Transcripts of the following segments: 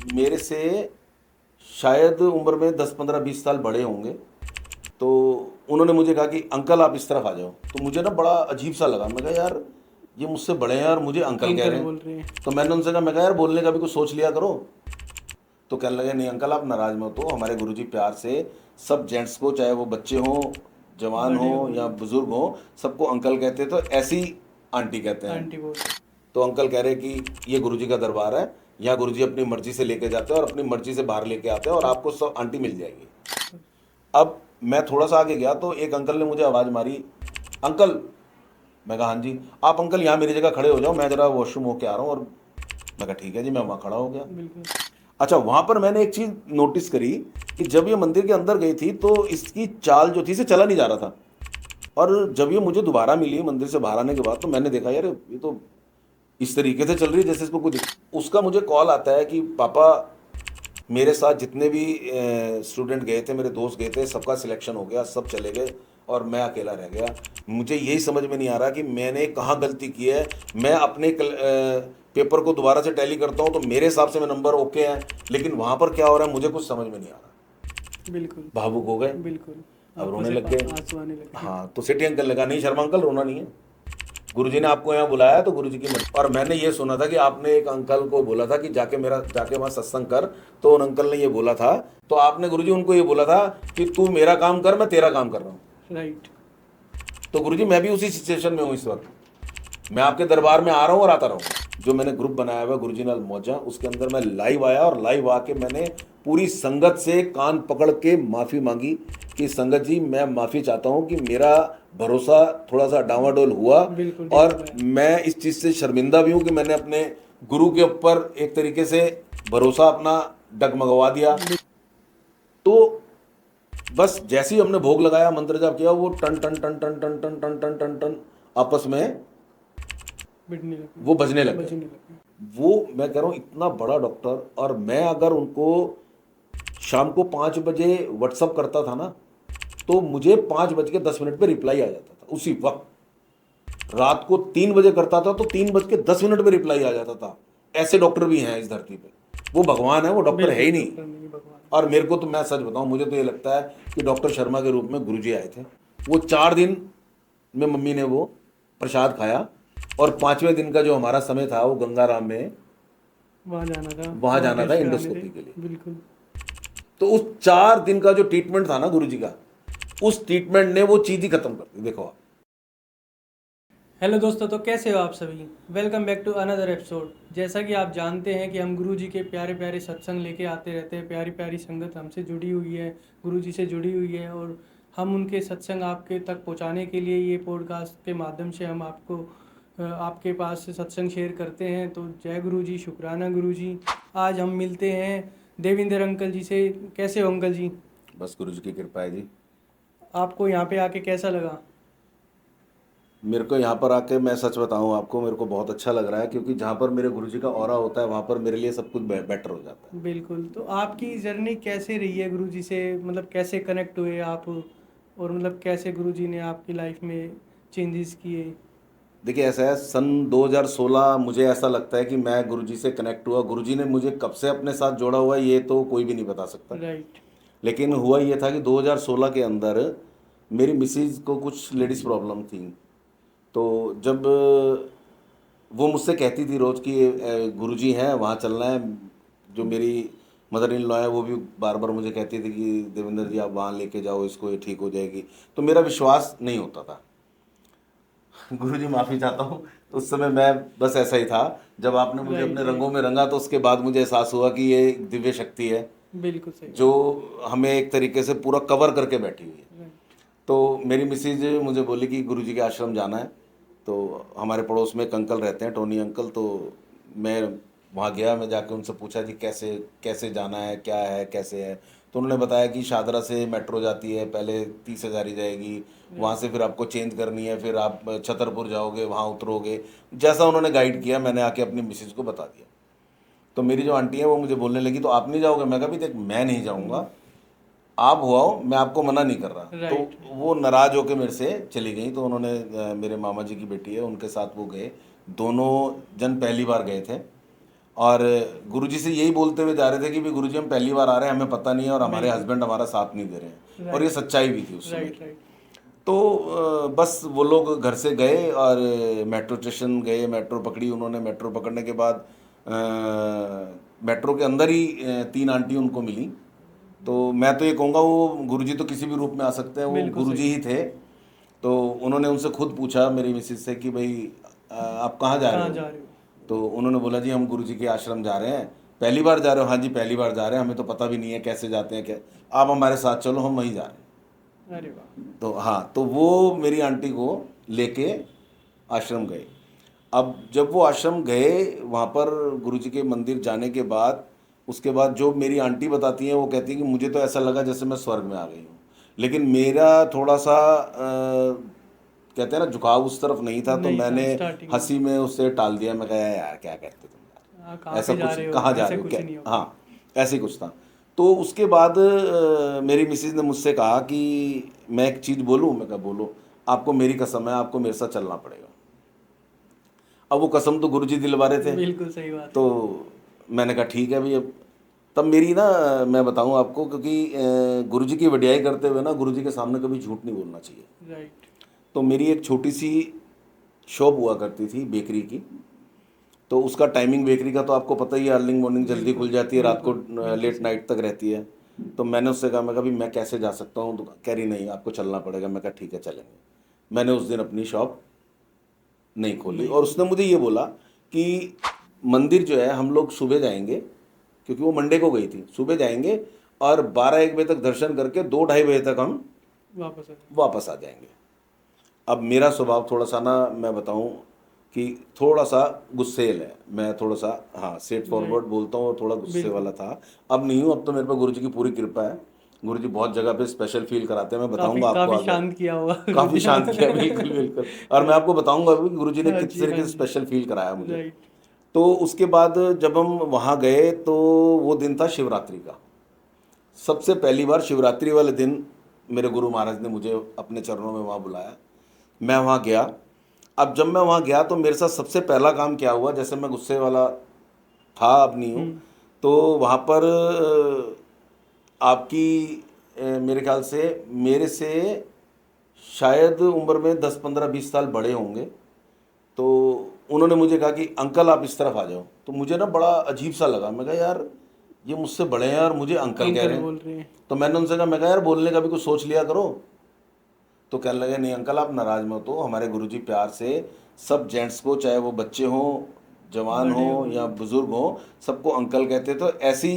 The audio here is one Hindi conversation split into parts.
मेरे से शायद उम्र में 10-15-20 साल बड़े होंगे। तो उन्होंने मुझे कहा कि अंकल आप इस तरफ आ जाओ। तो मुझे ना बड़ा अजीब सा लगा। मैं कहा यार ये मुझसे बड़े हैं और मुझे अंकल कह अंकल रहे बोल हैं। रहे हैं। तो मैंने उनसे कहा, मैं कहा यार बोलने का भी कुछ सोच लिया करो। तो कहने लगे नहीं अंकल आप नाराज मत हो, हमारे गुरुजी प्यार से सब जेंट्स को, चाहे वो बच्चे हों, जवान बड़े हो हो या गए। बुजुर्ग हो, सबको अंकल कहते हैं। तो ऐसी आंटी कहते हैं। आंटी बोल रहे तो अंकल कह रहे हैं कि ये गुरुजी का दरबार है, यहाँ गुरुजी अपनी मर्जी से लेके जाते हैं और अपनी मर्जी से बाहर लेके आते हैं और आपको सब आंटी मिल जाएगी। हैं। अब मैं थोड़ा सा आगे गया तो एक अंकल ने मुझे आवाज़ मारी, अंकल। मैं कहा हाँ जी। आप अंकल यहाँ मेरी जगह खड़े हो जाओ, मैं ज़रा वॉशरूम होके आ रहा हूँ। और मैं कहा ठीक है जी। मैं वहाँ खड़ा हो गया। बिल्कुल। अच्छा, वहाँ पर मैंने एक चीज़ नोटिस करी कि जब ये मंदिर के अंदर गई थी तो इसकी चाल जो थी इसे चला नहीं जा रहा था। और जब ये मुझे दोबारा मिली मंदिर से बाहर आने के बाद तो मैंने देखा यार ये तो इस तरीके से चल रही है जैसे इसको कुछ। उसका मुझे कॉल आता है कि पापा मेरे साथ जितने भी स्टूडेंट गए थे, मेरे दोस्त गए थे, सबका सिलेक्शन हो गया, सब चले गए और मैं अकेला रह गया। मुझे यही समझ में नहीं आ रहा कि मैंने कहाँ गलती की है। मैं अपने पेपर को दोबारा से टैली करता हूँ तो मेरे हिसाब से मैं नंबर ओके हैं, लेकिन वहाँ पर क्या हो रहा है मुझे कुछ समझ में नहीं आ रहा। बिल्कुल। भावुक हो गए, बिल्कुल। अब आंखों रोने से लग गए। आंसू आने लगे। हाँ, तो सिटी अंकल ने कहा नहीं शर्मा अंकल रोना नहीं है, गुरुजी ने आपको यहाँ बुलाया है तो गुरुजी की मर्जी। और मैंने ये सुना था कि आपने एक अंकल को बोला था कि जाके वहाँ सत्संग कर। तो उन अंकल ने ये बोला था, तो आपने गुरुजी उनको ये बोला था कि तू मेरा काम कर, मैं तेरा काम कर रहा हूँ। राइट। तो गुरुजी मैं भी उसी सिचुएशन में हूँ इस वक्त। मैं आपके दरबार में आ रहा हूँ और आता रहूँगा। जो मैंने ग्रुप बनाया हुआ गुरुजी नाल मौजा, उसके अंदर मैं लाइव आया और लाइव आके मैंने पूरी संगत से कान पकड़ के माफ़ी मांगी कि संगत जी मैं माफ़ी चाहता हूँ कि मेरा भरोसा थोड़ा सा डावाडोल हुआ बिल्कुल और ढीला है। मैं इस चीज़ से शर्मिंदा भी हूँ कि मैंने अपने गुरु के ऊपर एक तरीके से भरोसा अपना डगमगवा दिया। तो बस जैसे ही हमने भोग लगाया, मंत्र जाप किया, वो टन टन टन टन टन टन टन टन टन टन आपस में बिड़ने लगे। वो बजने लग गए। बजने लगे। वो मैं कह रहा हूँ इतना बड़ा डॉक्टर, और मैं अगर उनको शाम को 5 बजे व्हाट्सअप करता था ना तो मुझे 5:10 पे रिप्लाई आ जाता था उसी वक्त। रात को 3 बजे करता था तो 3:10 पे रिप्लाई आ जाता था। ऐसे डॉक्टर भी हैं इस धरती पे। वो भगवान है, वो डॉक्टर है ही बिल्कुल नहीं। डॉक्टर नहीं भगवान। और मेरे को तो मैं सच बताऊं, मुझे तो ये लगता है कि डॉक्टर शर्मा के रूप में गुरुजी आए थे। वो 4 दिन में मम्मी ने वो प्रसाद खाया और 5वें दिन का जो हमारा समय था वो गंगाराम में वहाँ जाना था। वहां वहाँ जाना था टेस्ट कराने थे। इंडोस्कोपी के लिए। बिल्कुल। तो उस 4 दिन का जो ट्रीटमेंट था ना गुरुजी का, उस ट्रीटमेंट ने वो चीज ही खत्म कर दी। देखो आप। हेलो दोस्तों, तो कैसे हो आप सभी। Welcome back to another episode. जैसा कि आप जानते हैं कि हम गुरु जी के प्यारे प्यारे सत्संग लेके आते रहते हैं। प्यारी प्यारी संगत हमसे जुड़ी हुई है, गुरु जी से जुड़ी हुई है, और हम उनके सत्संग आपके तक पहुंचाने के लिए ये पॉडकास्ट के माध्यम से हम आपके पास सत्संग शेयर करते हैं। तो जय गुरु जी, शुक्राना गुरु जी। आज हम मिलते हैं देविंदर अंकल जी से। कैसे हो अंकल जी। बस गुरुजी की कृपा है जी। आपको यहाँ पे आके कैसा लगा। मेरे को यहाँ पर आके, मैं सच बताऊँ आपको, मेरे को बहुत अच्छा लग रहा है क्योंकि जहाँ पर मेरे गुरुजी का ऑरा होता है वहाँ पर मेरे लिए सब कुछ बेटर हो जाता है। बिल्कुल। तो आपकी जर्नी कैसे रही है गुरुजी से, मतलब कैसे कनेक्ट हुए आप, और मतलब कैसे गुरुजी ने आपकी लाइफ में चेंजेस किए। देखिए ऐसा है, सन 2016 मुझे ऐसा लगता है कि मैं गुरुजी से कनेक्ट हुआ। गुरुजी ने मुझे कब से अपने साथ जोड़ा हुआ है ये तो कोई भी नहीं बता सकता। राइट। लेकिन हुआ ये था कि 2016 के अंदर मेरी मिसिज को कुछ लेडीज़ प्रॉब्लम थी। तो जब वो मुझसे कहती थी रोज़ कि गुरुजी हैं वहाँ चलना है, जो मेरी मदर इन लॉ है वो भी बार बार मुझे कहती थी कि देवेंद्र जी आप वहाँ लेके जाओ इसको, ये ठीक हो जाएगी। तो मेरा विश्वास नहीं होता था। गुरुजी माफ़ी चाहता हूँ, उस समय मैं बस ऐसा ही था। जब आपने मुझे राइट। अपने रंगों राइट। में रंगा तो उसके बाद मुझे एहसास हुआ कि ये एक दिव्य शक्ति है बिल्कुल सही जो बात हमें एक तरीके से पूरा कवर करके बैठी हुई है। है। राइट। तो मेरी मिसेज मुझे बोली कि गुरुजी के आश्रम जाना है। तो हमारे पड़ोस में एक अंकल रहते हैं, टोनी अंकल। तो मैं वहाँ गया, मैं जाके उनसे पूछा कि कैसे कैसे जाना है, क्या है, कैसे है। तो उन्होंने बताया कि शादरा से मेट्रो जाती है, पहले 30,000 ही जाएगी, वहाँ राइट। से फिर आपको चेंज करनी है, फिर आप छतरपुर जाओगे, वहाँ उतरोगे। जैसा उन्होंने गाइड किया मैंने आके अपनी मिसेज को बता दिया। तो मेरी जो आंटी है वो मुझे बोलने लगी तो आप नहीं जाओगे। मैं कहा भी देख मैं नहीं जाऊँगा, आप हुआ हो, मैं आपको मना नहीं कर रहा। तो राइट। वो नाराज होकर मेरे से चली गई। तो उन्होंने मेरे मामा जी की बेटी है उनके साथ वो गए। दोनों जन पहली बार गए थे और गुरुजी से यही बोलते हुए जा रहे थे कि भाई गुरुजी हम पहली बार आ रहे हैं, हमें पता नहीं है और हमारे बिल्कुल। हस्बैंड हमारा साथ नहीं दे रहे हैं, और ये राइट सच्चाई भी थी उस समय। Right right. तो बस वो लोग घर से गए और मेट्रो स्टेशन गए, मेट्रो पकड़ी उन्होंने। मेट्रो पकड़ने के बाद मेट्रो के अंदर ही तीन आंटी उनको मिली। तो मैं तो ये कहूँगा वो गुरुजी तो किसी भी रूप में आ सकते हैं, वो बिल्कुल गुरुजी सही। ही थे। तो उन्होंने उनसे खुद पूछा मेरी मिसेज से कि भाई आप कहाँ जा रहे कहाँ हो? जा रहे हो? तो उन्होंने बोला जी हम गुरुजी के आश्रम जा रहे हैं। पहली बार जा रहे हो? हाँ जी पहली बार जा रहे हैं, हमें तो पता भी नहीं है कैसे जाते हैं क्या। आप हमारे साथ चलो, हम वहीं जा रहे हैं। अरे वाह। तो हाँ, तो वो मेरी आंटी को लेके आश्रम गए। अब जब वो आश्रम गए, वहाँ पर गुरुजी के मंदिर जाने के बाद, उसके बाद जो मेरी आंटी बताती हैं वो कहती हैं कि मुझे तो ऐसा लगा जैसे मैं स्वर्ग में आ गई हूँ। लेकिन मेरा थोड़ा सा कहते हैं ना झुकाव उस तरफ नहीं था, तो नहीं था मैंने स्टार्टिंग में। हंसी में उससे टाल दिया। मैं कहा यार क्या कहते तुम यार, हाँ, कहाँ ऐसा पे जा कुछ रहे हो, कहाँ जा ऐसे रहे हो कुछ क्या? नहीं होगा। हाँ, ऐसे ही कुछ था। तो उसके बाद मेरी मिसेज ने मुझसे कहा कि मैं एक चीज़ बोलूँ? मैं कहा बोलो। आपको मेरी कसम है, आपको मेरे साथ चलना पड़ेगा। अब वो कसम तो गुरुजी दिलवा रहे थे। बिल्कुल सही बात तो है। मैंने कहा ठीक है भाई। अब तब मेरी ना, मैं बताऊं आपको, क्योंकि गुरुजी की वडियाई करते हुए ना गुरुजी के सामने कभी झूठ नहीं बोलना चाहिए। राइट। तो मेरी एक छोटी सी शॉप हुआ करती थी बेकरी की। तो उसका टाइमिंग बेकरी का तो आपको पता ही है, अर्लिंग मॉर्निंग जल्दी बिल्कुल खुल जाती है, रात को बिल्कुल बिल्कुल लेट सही। नाइट तक रहती है। तो मैंने उससे कहा, मैं कहा भी मैं कैसे जा सकता हूँ? तो कह रही नहीं आपको चलना पड़ेगा। मैं कहा ठीक है चलेंगे। मैंने उस दिन अपनी शॉप नहीं खोली, नहीं और खोली। उसने मुझे ये बोला कि मंदिर जो है हम लोग सुबह जाएंगे, क्योंकि वो मंडे को गई थी, सुबह जाएंगे और 12-1 बजे तक दर्शन करके 2-2:30 बजे तक हम वापस आ जाए। वापस आ जाएंगे। अब मेरा स्वभाव थोड़ा सा ना, मैं बताऊं कि थोड़ा सा गुस्सेल है, मैं थोड़ा सा हाँ स्ट्रेट फॉरवर्ड राइट। बोलता हूँ, और थोड़ा गुस्से बिल्कुल। वाला था। अब नहीं हूँ, अब तो मेरे पे गुरुजी की पूरी कृपा है। गुरुजी बहुत जगह पे स्पेशल फील कराते हैं, मैं काफी बताऊंगा आपको काफी आगे। शांत किया होगा काफ़ी गुरुजी ने। शांत किया, बिल्कुल बिल्कुल। और मैं आपको बताऊंगा अभी कि गुरुजी ने हाँ किस जी हाँ तरीके से जी। स्पेशल फील कराया मुझे। राइट। तो उसके बाद जब हम वहाँ गए तो वो दिन था शिवरात्रि का। सबसे पहली बार शिवरात्रि वाले दिन मेरे गुरु महाराज ने मुझे अपने चरणों में वहाँ बुलाया। मैं वहाँ गया। अब जब मैं वहाँ गया तो मेरे साथ सबसे पहला काम क्या हुआ, जैसे मैं गुस्से वाला था, अब नहीं हूँ। हम्म। तो वहाँ पर आपकी मेरे ख्याल से मेरे से शायद उम्र में 10-15-20 साल बड़े होंगे। तो उन्होंने मुझे कहा कि अंकल आप इस तरफ आ जाओ। तो मुझे ना बड़ा अजीब सा लगा। मैं कहा यार ये मुझसे बड़े हैं और मुझे अंकल कह अंकल रहे हैं। बोल रहे हैं। तो मैंने उनसे कहा, मैं कहा यार बोलने का भी कुछ सोच लिया करो। तो कहने लगे नहीं अंकल आप नाराज मत हो, हमारे गुरुजी प्यार से सब जेंट्स को, चाहे वो बच्चे हों, जवान बड़े हो हो या बुजुर्ग हो, सबको अंकल कहते, तो ऐसी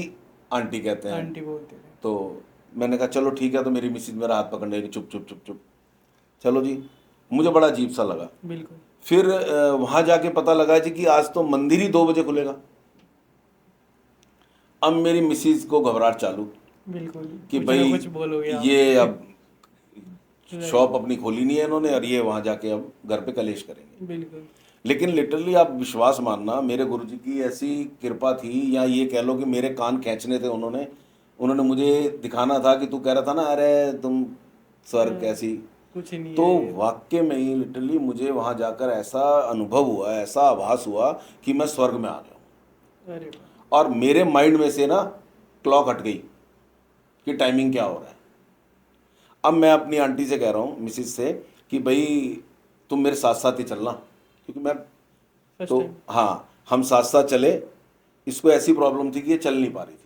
आंटी कहते हैं। आंटी बोलते थे। तो मैंने कहा चलो ठीक है। तो मेरी मिसिज मेरा हाथ पकड़ने लगी, चुप चुप चुप चुप। चलो जी, मुझे बड़ा अजीब सा लगा। बिल्कुल फिर वहां जाके पता लगा जी कि आज तो मंदिर ही 2 बजे खुलेगा। अब मेरी मिसिज को घबराहट चालू बिल्कुल। कि कुछ ना भाई कुछ बोलोगे आप। ये अब राइट। शॉप अपनी खोली नहीं है इन्होंने, और ये वहां जाके अब घर पे कलेश करेंगे। बिल्कुल। लेकिन लिटरली आप विश्वास मानना, मेरे गुरुजी की ऐसी कृपा थी, या ये कह लो कि मेरे कान खींचने थे उन्होंने। उन्होंने मुझे दिखाना था कि तू कह रहा था ना अरे तुम स्वर्ग हाँ, कैसी। कुछ नहीं तो है ये वो। वाक्य में ही लिटरली मुझे वहां जाकर ऐसा अनुभव हुआ, ऐसा आभास हुआ कि मैं स्वर्ग में आ गया हूँ। अरे वाह। और मेरे माइंड में से ना क्लॉक हट गई कि टाइमिंग क्या हो रहा है। अब मैं अपनी आंटी से कह रहा हूँ, मिसिज से, कि भाई तुम मेरे साथ साथ ही चलना, क्योंकि मैं फर्स्ट तो टाइम। हाँ हम साथ साथ चले। इसको ऐसी प्रॉब्लम थी कि ये चल नहीं पा रही थी।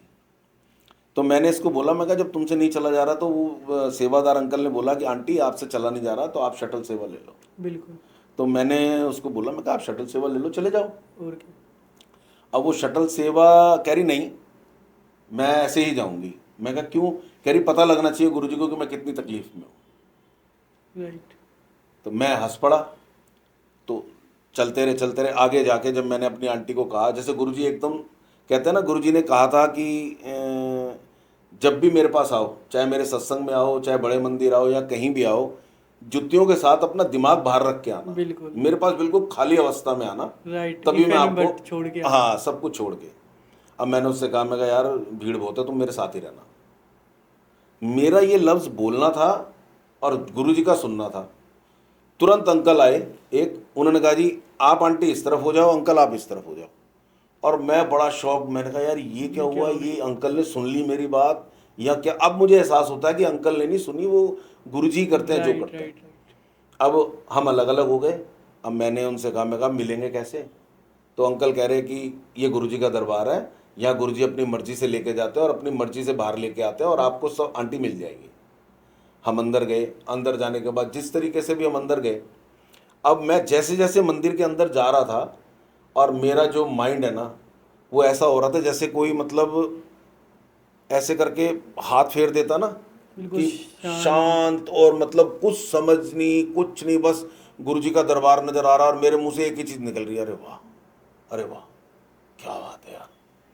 तो मैंने इसको बोला, मैं कहा जब तुमसे नहीं चला जा रहा, तो वो सेवादार अंकल ने बोला कि आंटी आपसे चला नहीं जा रहा तो आप शटल सेवा ले लो। बिल्कुल। तो मैंने उसको बोला, मैं कहा आप शटल सेवा ले लो, चले जाओ। और क्या। अब वो शटल सेवा कह रही नहीं मैं ऐसे ही जाऊंगी। मैं कहा क्यों? कह रही पता लगना चाहिए गुरुजी को कि मैं कितनी तकलीफ में हूँ। राइट। तो मैं हंस पड़ा। तो चलते रहे आगे जाके जब मैंने अपनी आंटी को कहा, जैसे गुरुजी एकदम कहते हैं ना, गुरुजी ने कहा था कि जब भी मेरे पास आओ, चाहे मेरे सत्संग में आओ, चाहे बड़े मंदिर आओ या कहीं भी आओ, जुतियों के साथ अपना दिमाग बाहर रख के आना। बिल्कुल। मेरे पास बिल्कुल खाली अवस्था में आना, राइट। तभी इफ मैं एनी आपको, बट छोड़ के आना। हाँ सब कुछ छोड़ के। अब मैंने उससे कहा, मैं कहा यार भीड़ बहुत है, तुम मेरे साथ ही रहना। मेरा ये लफ्ज़ बोलना था और गुरुजी का सुनना था। तुरंत अंकल आए एक, उन्होंने कहा जी आप आंटी इस तरफ हो जाओ, अंकल आप इस तरफ हो जाओ। और मैं बड़ा शौक, मैंने कहा यार ये क्या ये क्या हुआ, हो गया? ये अंकल ने सुन ली मेरी बात या क्या। अब मुझे एहसास होता है कि अंकल ने नहीं सुनी, वो गुरुजी करते हैं जो राइट करते हैं। Right right. अब हम अलग अलग हो गए। अब मैंने उनसे कहा, मैं कहा मिलेंगे कैसे। तो अंकल कह रहे कि ये गुरुजी का दरबार है, यहाँ गुरुजी अपनी मर्जी से लेके जाते हैं और अपनी मर्जी से बाहर लेके आते हैं और आपको सब आंटी मिल जाएगी। हम अंदर गए। अंदर जाने के बाद जिस तरीके से भी हम अंदर गए, अब मैं जैसे जैसे मंदिर के अंदर जा रहा था और मेरा जो माइंड है ना, वो ऐसा हो रहा था जैसे कोई मतलब ऐसे करके हाथ फेर देता ना, बिल्कुल कि शांत। शांत, और मतलब कुछ समझ नहीं, कुछ नहीं, बस गुरुजी का दरबार नजर आ रहा और मेरे मुंह से एक ही चीज निकल रही है, अरे वाह, अरे वाह, क्या बात है यार,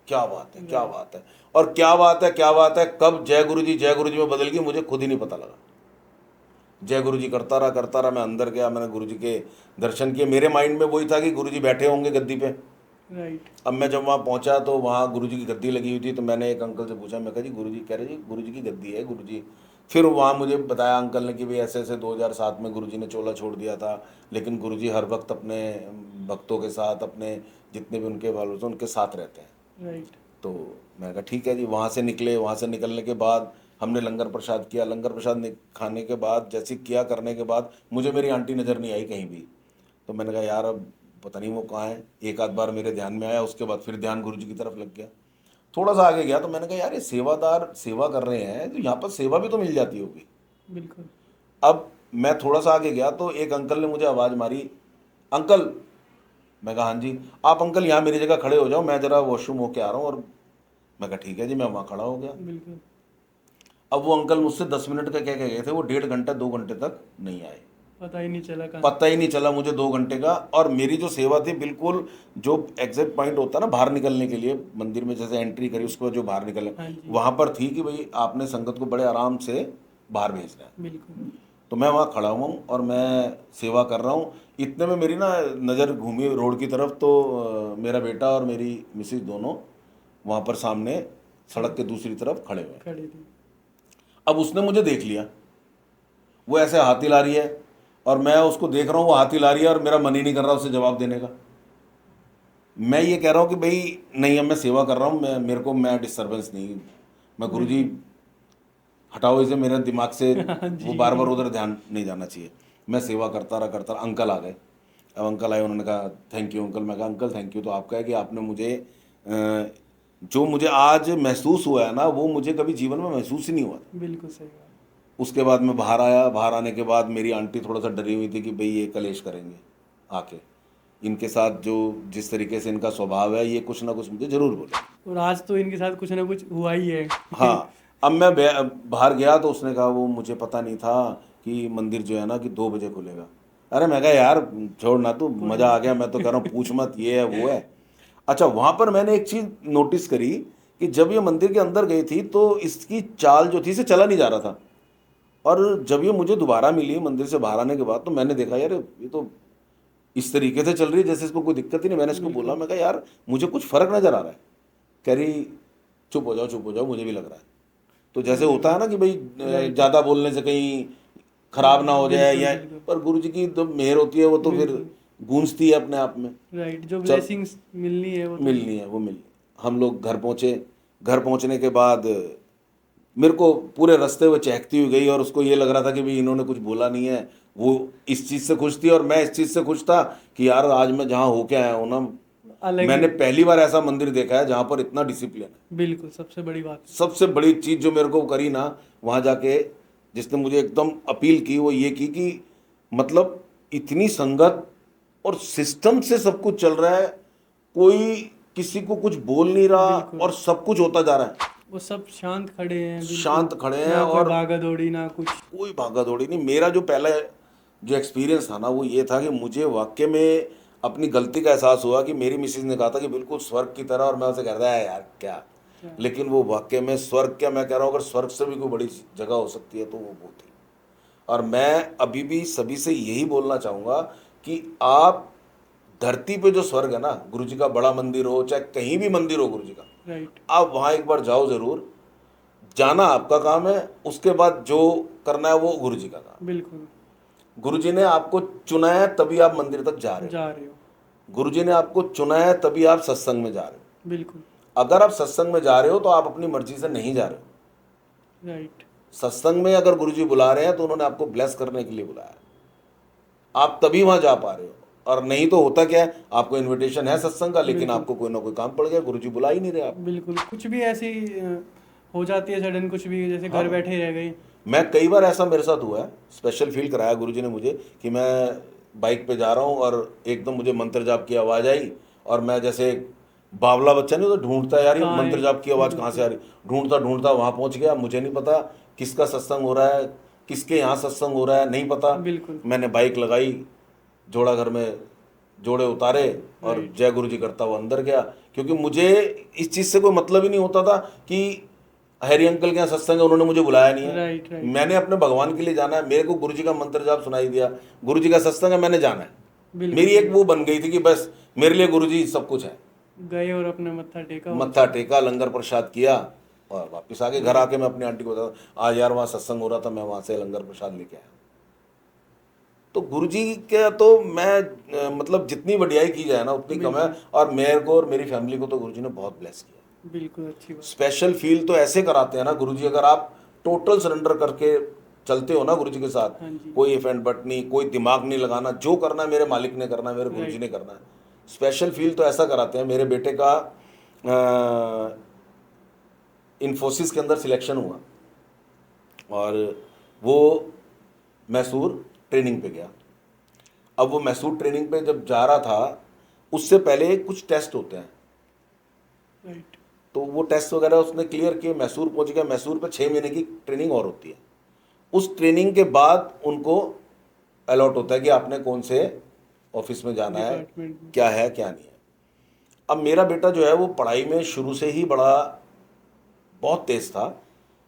क्या बात है, क्या राइट। बात है। और क्या बात है, क्या बात है, कब जय गुरु जी में बदल गई मुझे खुद ही नहीं पता लगा। जय गुरु जी करता रहा, मैं अंदर गया, मैंने गुरु जी के दर्शन किए। मेरे माइंड में वही था कि गुरु जी बैठे होंगे गद्दी पे। राइट। अब मैं जब वहाँ पहुँचा तो वहाँ गुरु जी की गद्दी लगी हुई थी। तो मैंने एक अंकल से पूछा, मैं कहा जी गुरु जी, कह रहे जी गुरु जी की गद्दी है गुरु जी। फिर वहाँ मुझे बताया अंकल ने कि भाई ऐसे ऐसे 2007 में गुरु जी ने चोला छोड़ दिया था, लेकिन गुरु जी हर वक्त अपने भक्तों के साथ, अपने जितने भी उनके फॉलोअर्स हैं उनके साथ रहते हैं। राइट। तो मैं कहा ठीक है जी। वहाँ से निकले। वहाँ से निकलने के बाद हमने लंगर प्रसाद किया। लंगर प्रसाद खाने के बाद, जैसे किया करने के बाद, मुझे मेरी आंटी नज़र नहीं आई कहीं भी। तो मैंने कहा यार अब पता नहीं वो कहाँ है। एक आध बार मेरे ध्यान में आया, उसके बाद फिर ध्यान गुरु जी की तरफ लग गया। थोड़ा सा आगे गया तो मैंने कहा यार ये सेवादार सेवा कर रहे हैं तो यहाँ पर सेवा भी तो मिल जाती होगी। बिल्कुल। अब मैं थोड़ा सा आगे गया तो एक अंकल ने मुझे आवाज़ मारी, अंकल। मैं कहा हाँ जी। आप अंकल यहाँ मेरी जगह खड़े हो जाओ, मैं ज़रा वॉशरूम होके आ रहा हूँ। और मैं कहा ठीक है जी। मैं वहाँ खड़ा हो गया। बिल्कुल। अब वो अंकल मुझसे 10 मिनट का कह के गए थे, वो 1.5 घंटा 2 घंटे तक नहीं आए। पता ही नहीं चला कहाँ। पता ही नहीं चला मुझे 2 घंटे का। और मेरी जो सेवा थी बिल्कुल, जो एग्जिट पॉइंट होता है ना बाहर निकलने के लिए, मंदिर में जैसे एंट्री करी उसके बाद जो बाहर निकलने, हाँ जी। वहाँ पर थी कि भाई आपने संगत को बड़े आराम से बाहर भेजना है। बिल्कुल। तो मैं वहाँ खड़ा हुआ हूँ और मैं सेवा कर रहा हूँ। इतने में मेरी ना नज़र घूमी रोड की तरफ, तो मेरा बेटा और मेरी मिसेज दोनों वहाँ पर सामने सड़क के दूसरी तरफ खड़े हुए हैं। खड़े थे। अब उसने मुझे देख लिया, वो ऐसे हाथ हिला रही है और मैं उसको देख रहा हूँ, वो हाथ हिला रही है और मेरा मन ही नहीं कर रहा उसे जवाब देने का। मैं ये कह रहा हूँ कि भाई नहीं, अब मैं सेवा कर रहा हूँ, मैं डिस्टर्बेंस नहीं, मैं गुरुजी बिल्कुल। हटाओ इसे मेरे दिमाग से, हाँ वो बार बार जी। उधर ध्यान नहीं जाना चाहिए। मैं सेवा करता रहा। अंकल आ गए। अब अंकल आए, उन्होंने कहा थैंक यू अंकल। मैं कहा अंकल थैंक यू तो आपका है कि आपने मुझे जो मुझे आज महसूस हुआ है ना, वो मुझे कभी जीवन में महसूस ही नहीं हुआ था। बिल्कुल सही बात। उसके बाद मैं बाहर आया। बाहर आने के बाद मेरी आंटी थोड़ा सा डरी हुई थी कि भाई ये कलेश करेंगे आके, इनके साथ जो जिस तरीके से इनका स्वभाव है, ये कुछ ना कुछ मुझे जरूर बोले। और आज तो इनके साथ कुछ ना कुछ हुआ ही है। हाँ। अब मैं बाहर गया तो उसने कहा वो मुझे पता नहीं था कि मंदिर जो है ना कि 2 बजे खुलेगा। अरे मैं कहा यार छोड़ ना, तू कोई मज़ा आ नहीं। गया, मैं तो कह रहा हूँ पूछ मत, ये है वो है। अच्छा, वहाँ पर मैंने एक चीज़ नोटिस करी कि जब ये मंदिर के अंदर गई थी तो इसकी चाल जो थी, इसे चला नहीं जा रहा था। और जब ये मुझे दोबारा मिली मंदिर से बाहर आने के बाद, तो मैंने देखा यार ये तो इस तरीके से चल रही है जैसे इसको कोई दिक्कत ही नहीं। मैंने इसको बोला, बिल्कुल। मैं कहा यार मुझे कुछ फ़र्क नज़र आ रहा है। कह रही चुप हो जाओ, चुप हो जाओ, मुझे भी लग रहा है। तो जैसे होता है ना कि भाई राइट। ज़्यादा बोलने से कहीं खराब ना हो जाए बिल्कुल या, बिल्कुल। पर गुरु जी की तो मेहर होती है, वो तो फिर बिल्कुल। गूंजती है अपने आप में। राइट। जो चल, ब्लेसिंग्स मिलनी है वो तो। मिलनी है वो मिलनी। हम लोग घर पहुँचे। घर पहुँचने के बाद मेरे को पूरे रास्ते वो चहकती हुई गई और उसको ये लग रहा था कि भाई इन्होंने कुछ बोला नहीं है। वो इस चीज़ से खुश थी और मैं इस चीज़ से खुश था कि यार आज मैं जहाँ होके आया हूँ ना, अलग ही। मैंने पहली बार ऐसा मंदिर देखा है जहाँ पर इतना डिसिप्लिन है। बिल्कुल सबसे बड़ी बात है। सबसे बड़ी चीज़ जो मेरे को करी ना वहाँ जाके, जिसने मुझे एकदम अपील की, वो ये की कि मतलब इतनी संगत और सिस्टम से सब कुछ चल रहा है, कोई किसी को कुछ बोल नहीं रहा बिल्कुल। और सब कुछ होता जा रहा है। वो सब शांत खड़े हैं बिल्कुल। शांत खड़े हैं ना कोई और भागा दौड़ी ना कुछ। कोई भागा दौड़ी नहीं। मेरा जो पहला जो एक्सपीरियंस था ना, वो ये था कि मुझे वाकई में अपनी गलती का एहसास हुआ कि मेरी मिसेज ने कहा था कि बिल्कुल स्वर्ग की तरह, और मैं उसे कह रहा है यार क्या, क्या। लेकिन वो वाकई में स्वर्ग क्या, मैं कह रहा हूँ अगर स्वर्ग से भी कोई बड़ी जगह हो सकती है तो वो थी। और मैं अभी भी सभी से यही बोलना चाहूँगा कि आप धरती पे जो स्वर्ग है ना, गुरु जी का बड़ा मंदिर हो चाहे कहीं भी मंदिर हो गुरु जी का, राइट। आप वहाँ एक बार जाओ ज़रूर। जाना आपका काम है, उसके बाद जो करना है वो गुरु जी का काम। बिल्कुल। गुरु जी ने आपको चुना है तभी आप मंदिर तक जा रहे हो। जा रहे हो। गुरुजी ने आपको चुना है तभी आप सत्संग में जा रहे हो। बिल्कुल। अगर आप सत्संग में जा रहे हो तो आप अपनी मर्जी से नहीं जा रहे हो। राइट। सत्संग में अगर गुरुजी बुला रहे हैं तो उन्होंने आपको ब्लेस करने के लिए बुलाया, आप तभी वहां जा पा रहे हो। और नहीं तो होता क्या है, आपको इनविटेशन है सत्संग का, लेकिन बिल्कुल। आपको कोई ना कोई काम पड़ गया, गुरुजी बुला ही नहीं रहे आप। बिल्कुल, कुछ भी ऐसी हो जाती है सडन, कुछ भी जैसे हाँ घर भाई। बैठे रह गए। मैं कई बार ऐसा मेरे साथ हुआ है, स्पेशल फील कराया गुरुजी ने मुझे कि मैं बाइक पे जा रहा हूँ और एकदम मुझे मंत्र जाप की आवाज़ आई, और मैं जैसे बावला बच्चा नहीं तो ढूंढता यार ये कहाँ है? मंत्र जाप की आवाज़ कहाँ से बिल्कुल। आ रही, ढूंढता ढूंढता वहाँ पहुँच गया। मुझे नहीं पता किसका सत्संग हो रहा है, किसके यहाँ सत्संग हो रहा है, नहीं पता। बिल्कुल। मैंने बाइक लगाई, जोड़ा घर में जोड़े उतारे और राइट। जय गुरु जी करता हुआ अंदर गया, क्योंकि मुझे इस चीज़ से कोई मतलब ही नहीं होता था कि हरी अंकल के यहाँ सत्संग है, उन्होंने मुझे बुलाया नहीं है। राइट। राइट। मैंने अपने भगवान के लिए जाना है, मेरे को गुरु जी का मंत्र जाप सुनाई दिया, गुरु जी का सत्संग है, मैंने जाना है। बिल्कुल मेरी एक सही। वो बन गई थी कि बस मेरे लिए गुरु जी सब कुछ है। गए और अपना मत्था टेका और मत्था टेका, लंगर प्रसाद किया और वापस आके घर आके मैं अपनी आंटी को बताया, आज यार वहाँ सत्संग हो रहा था, मैं वहाँ से लंगर प्रसाद लेके आया। तो गुरुजी के तो मैं मतलब जितनी बढ़ियाई की जाए ना उतनी कम है। बिल्कुल। और मेरे को और मेरी फैमिली को तो गुरुजी ने बहुत ब्लेस किया। बिल्कुल अच्छी बात। स्पेशल फील तो ऐसे कराते हैं ना गुरुजी, अगर आप टोटल सरेंडर करके चलते हो ना गुरुजी के साथ, हाँ जी। कोई इफ एंड बट नहीं, कोई दिमाग नहीं लगाना, जो करना है मेरे मालिक ने करना है, मेरे गुरुजी राइट। ने करना है। स्पेशल फील तो ऐसा कराते हैं। मेरे बेटे का इन्फोसिस के अंदर सिलेक्शन हुआ और वो मैसूर ट्रेनिंग पे गया। अब वो मैसूर ट्रेनिंग पे जब जा रहा था, उससे पहले कुछ टेस्ट होते हैं, राइट। तो वो टेस्ट वगैरह उसने क्लियर किए, मैसूर पहुंच गया। मैसूर पे 6 महीने की ट्रेनिंग और होती है। उस ट्रेनिंग के बाद उनको अलॉट होता है कि आपने कौन से ऑफिस में जाना है, डिपार्टमेंट में। क्या है क्या नहीं है। अब मेरा बेटा जो है वो पढ़ाई में शुरू से ही बहुत तेज था,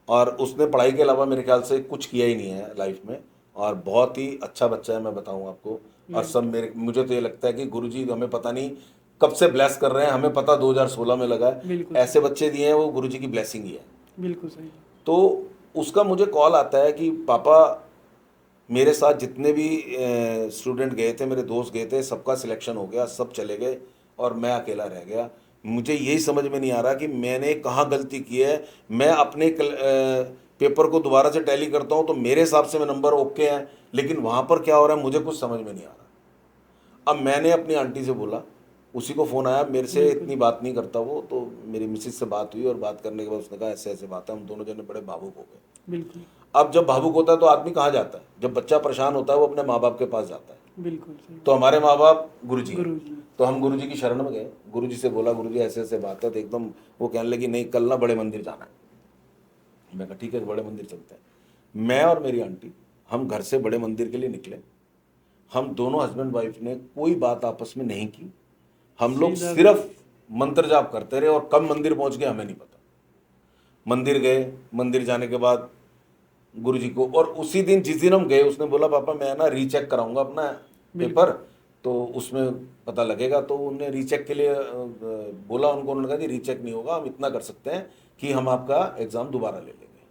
और उसने पढ़ाई के अलावा मेरे ख्याल से कुछ किया ही नहीं है लाइफ में, और बहुत ही अच्छा बच्चा है, मैं बताऊं आपको। और सब मुझे तो ये लगता है कि गुरुजी हमें पता नहीं कब से ब्लेस कर रहे हैं, हमें पता 2016 में लगा है। बिल्कुल ऐसे बच्चे दिए हैं वो गुरुजी की ब्लेसिंग ही है। बिल्कुल सही। तो उसका मुझे कॉल आता है कि पापा, मेरे साथ जितने भी स्टूडेंट गए थे, मेरे दोस्त गए थे, सबका सिलेक्शन हो गया, सब चले गए और मैं अकेला रह गया। मुझे यही समझ में नहीं आ रहा कि मैंने कहाँ गलती की है। मैं अपने पेपर को दोबारा से टैली करता हूँ तो मेरे हिसाब से मैं नंबर ओके हैं, लेकिन वहाँ पर क्या हो रहा है मुझे कुछ समझ में नहीं आ रहा। अब मैंने अपनी आंटी से बोला, उसी को फ़ोन आया, मेरे से बिल्कुल। इतनी बात नहीं करता वो, तो मेरी मिसिज से बात हुई और बात करने के बाद उसने कहा ऐसे ऐसे बात है। हम दोनों जने बड़े भावुक हो गए। बिल्कुल। अब जब भावुक होता है तो आदमी कहाँ जाता है? जब बच्चा परेशान होता है वो अपने माँ बाप के पास जाता है। बिल्कुल सही। तो हमारे माँ बाप गुरुजी हैं। गुरुजी। तो हम गुरुजी की शरण में गए, गुरुजी से बोला गुरुजी ऐसे ऐसे बात है, तो एकदम वो कहने लगी नहीं कल ना बड़े मंदिर जाना है। मैं कहा ठीक है बड़े मंदिर चलते हैं। मैं और मेरी आंटी हम घर से बड़े मंदिर के लिए निकले। हम दोनों हस्बैंड वाइफ ने कोई बात आपस में नहीं की, हम लोग सीधा सिर्फ मंत्र जाप करते रहे और कब मंदिर पहुंच गए हमें नहीं पता। मंदिर गए, मंदिर जाने के बाद गुरुजी को, और उसी दिन जिस दिन हम गए उसने बोला पापा मैं ना रीचेक कराऊंगा अपना पेपर, तो उसमें पता लगेगा। तो उन्होंने रीचेक के लिए बोला उनको, उन्होंने कहा जी रीचेक नहीं होगा, हम इतना कर सकते हैं कि हम आपका एग्जाम दोबारा ले लेंगे।